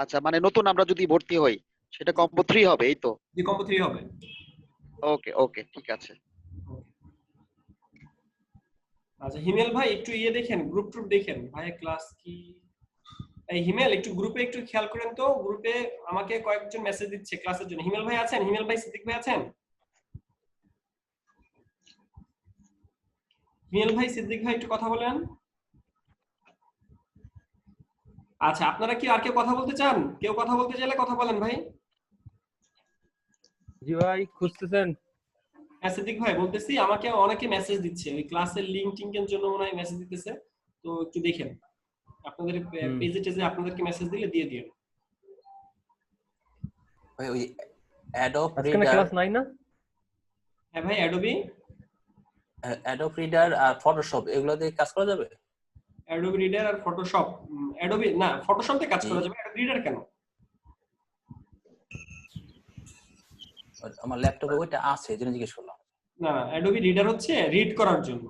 আচ্ছা, মানে নতুন আমরা যদি ভর্তি হই সেটা কম্বো 3 হবে, এই তো? জি, কম্বো 3 হবে। ওকে ওকে, ঠিক আছে। আচ্ছা হিমেল ভাই, একটু দেখেন, গ্রুপ দেখেন ভাই, ক্লাস কি। এই হিমেল, একটু গ্রুপে একটু খেয়াল করেন তো। গ্রুপে আমাকে কয়েকজন মেসেজ দিচ্ছে ক্লাসের জন্য। হিমেল ভাই আছেন? হিমেল ভাই, সিদ্দিক ভাই আছেন? হিমেল ভাই, সিদ্দিক ভাই, একটু কথা বলেন। আচ্ছা, আপনারা কি আর কেউ কথা বলতে চান? কেউ কথা বলতে চাইলে কথা বলেন ভাই। জি ভাই, খুঁজতেছেন? হ্যাঁ সিদ্দিক ভাই বলতেছি, আমাকে অনেকে মেসেজ দিচ্ছে, ওই ক্লাসের লিংক টিংকের জন্য মনে হয় মেসেজ দিতেছে। তো একটু দেখেন, আপনাদের পেজে টেজে আপনাদেরকে মেসেজ দিলে দিয়ে দিন ভাই। ওই অ্যাডোব আজকে না রিডার, ক্লাস নাই না? হ্যাঁ ভাই, অ্যাডোব রিডার আর ফটোশপ এগুলো দিয়ে কাজ করা যাবে? অ্যাডোবি রিডার আর ফটোশপ, অ্যাডোবি না, ফটোশপ দিয়ে কাজ করা যাবে, অ্যাডোবি রিডার কেন? আমার ল্যাপটপে ওইটা আছে, এই জন্য জিজ্ঞেস করলাম। না, অ্যাডোবি রিডার হচ্ছে রিড করার জন্য।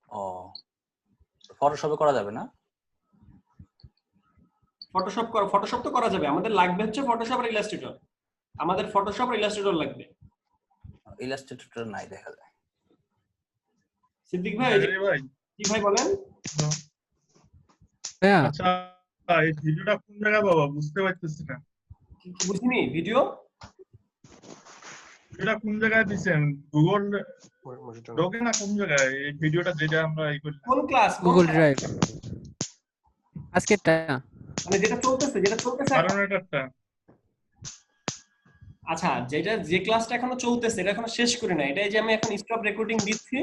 ও, ফটোশপে করা যাবে না? ফটোশপ তো করা যাবে, আমাদের লাগবে হচ্ছে ফটোশপ আর ইলাস্ট্রেটর। আমাদের ফটোশপ আর ইলাস্ট্রেটর লাগবে। ইলাস্ট্রেটর নাই দেখা যায়। সিদ্দিক ভাই, ভাই কি ভাই বলেন? আচ্ছা, এই ভিডিওটা কোন জায়গায় বাবা? বুঝতে পারতেছি না। বুঝিনি, ভিডিওটা কোন জায়গায় দিছেন? গুগল ডকে না কোন জায়গায় এই ভিডিওটা, যেটা আমরা এই করি? কোন ক্লাস? গুগল ড্রাইভ আজকেরটা, মানে যেটা চলতেছে কারণ এটা আচ্ছা, যে ক্লাসটা এখনো চলতেছে, এটা এখনো শেষ করি না। এটা যে আমি এখন স্টপ রেকর্ডিং দিচ্ছি,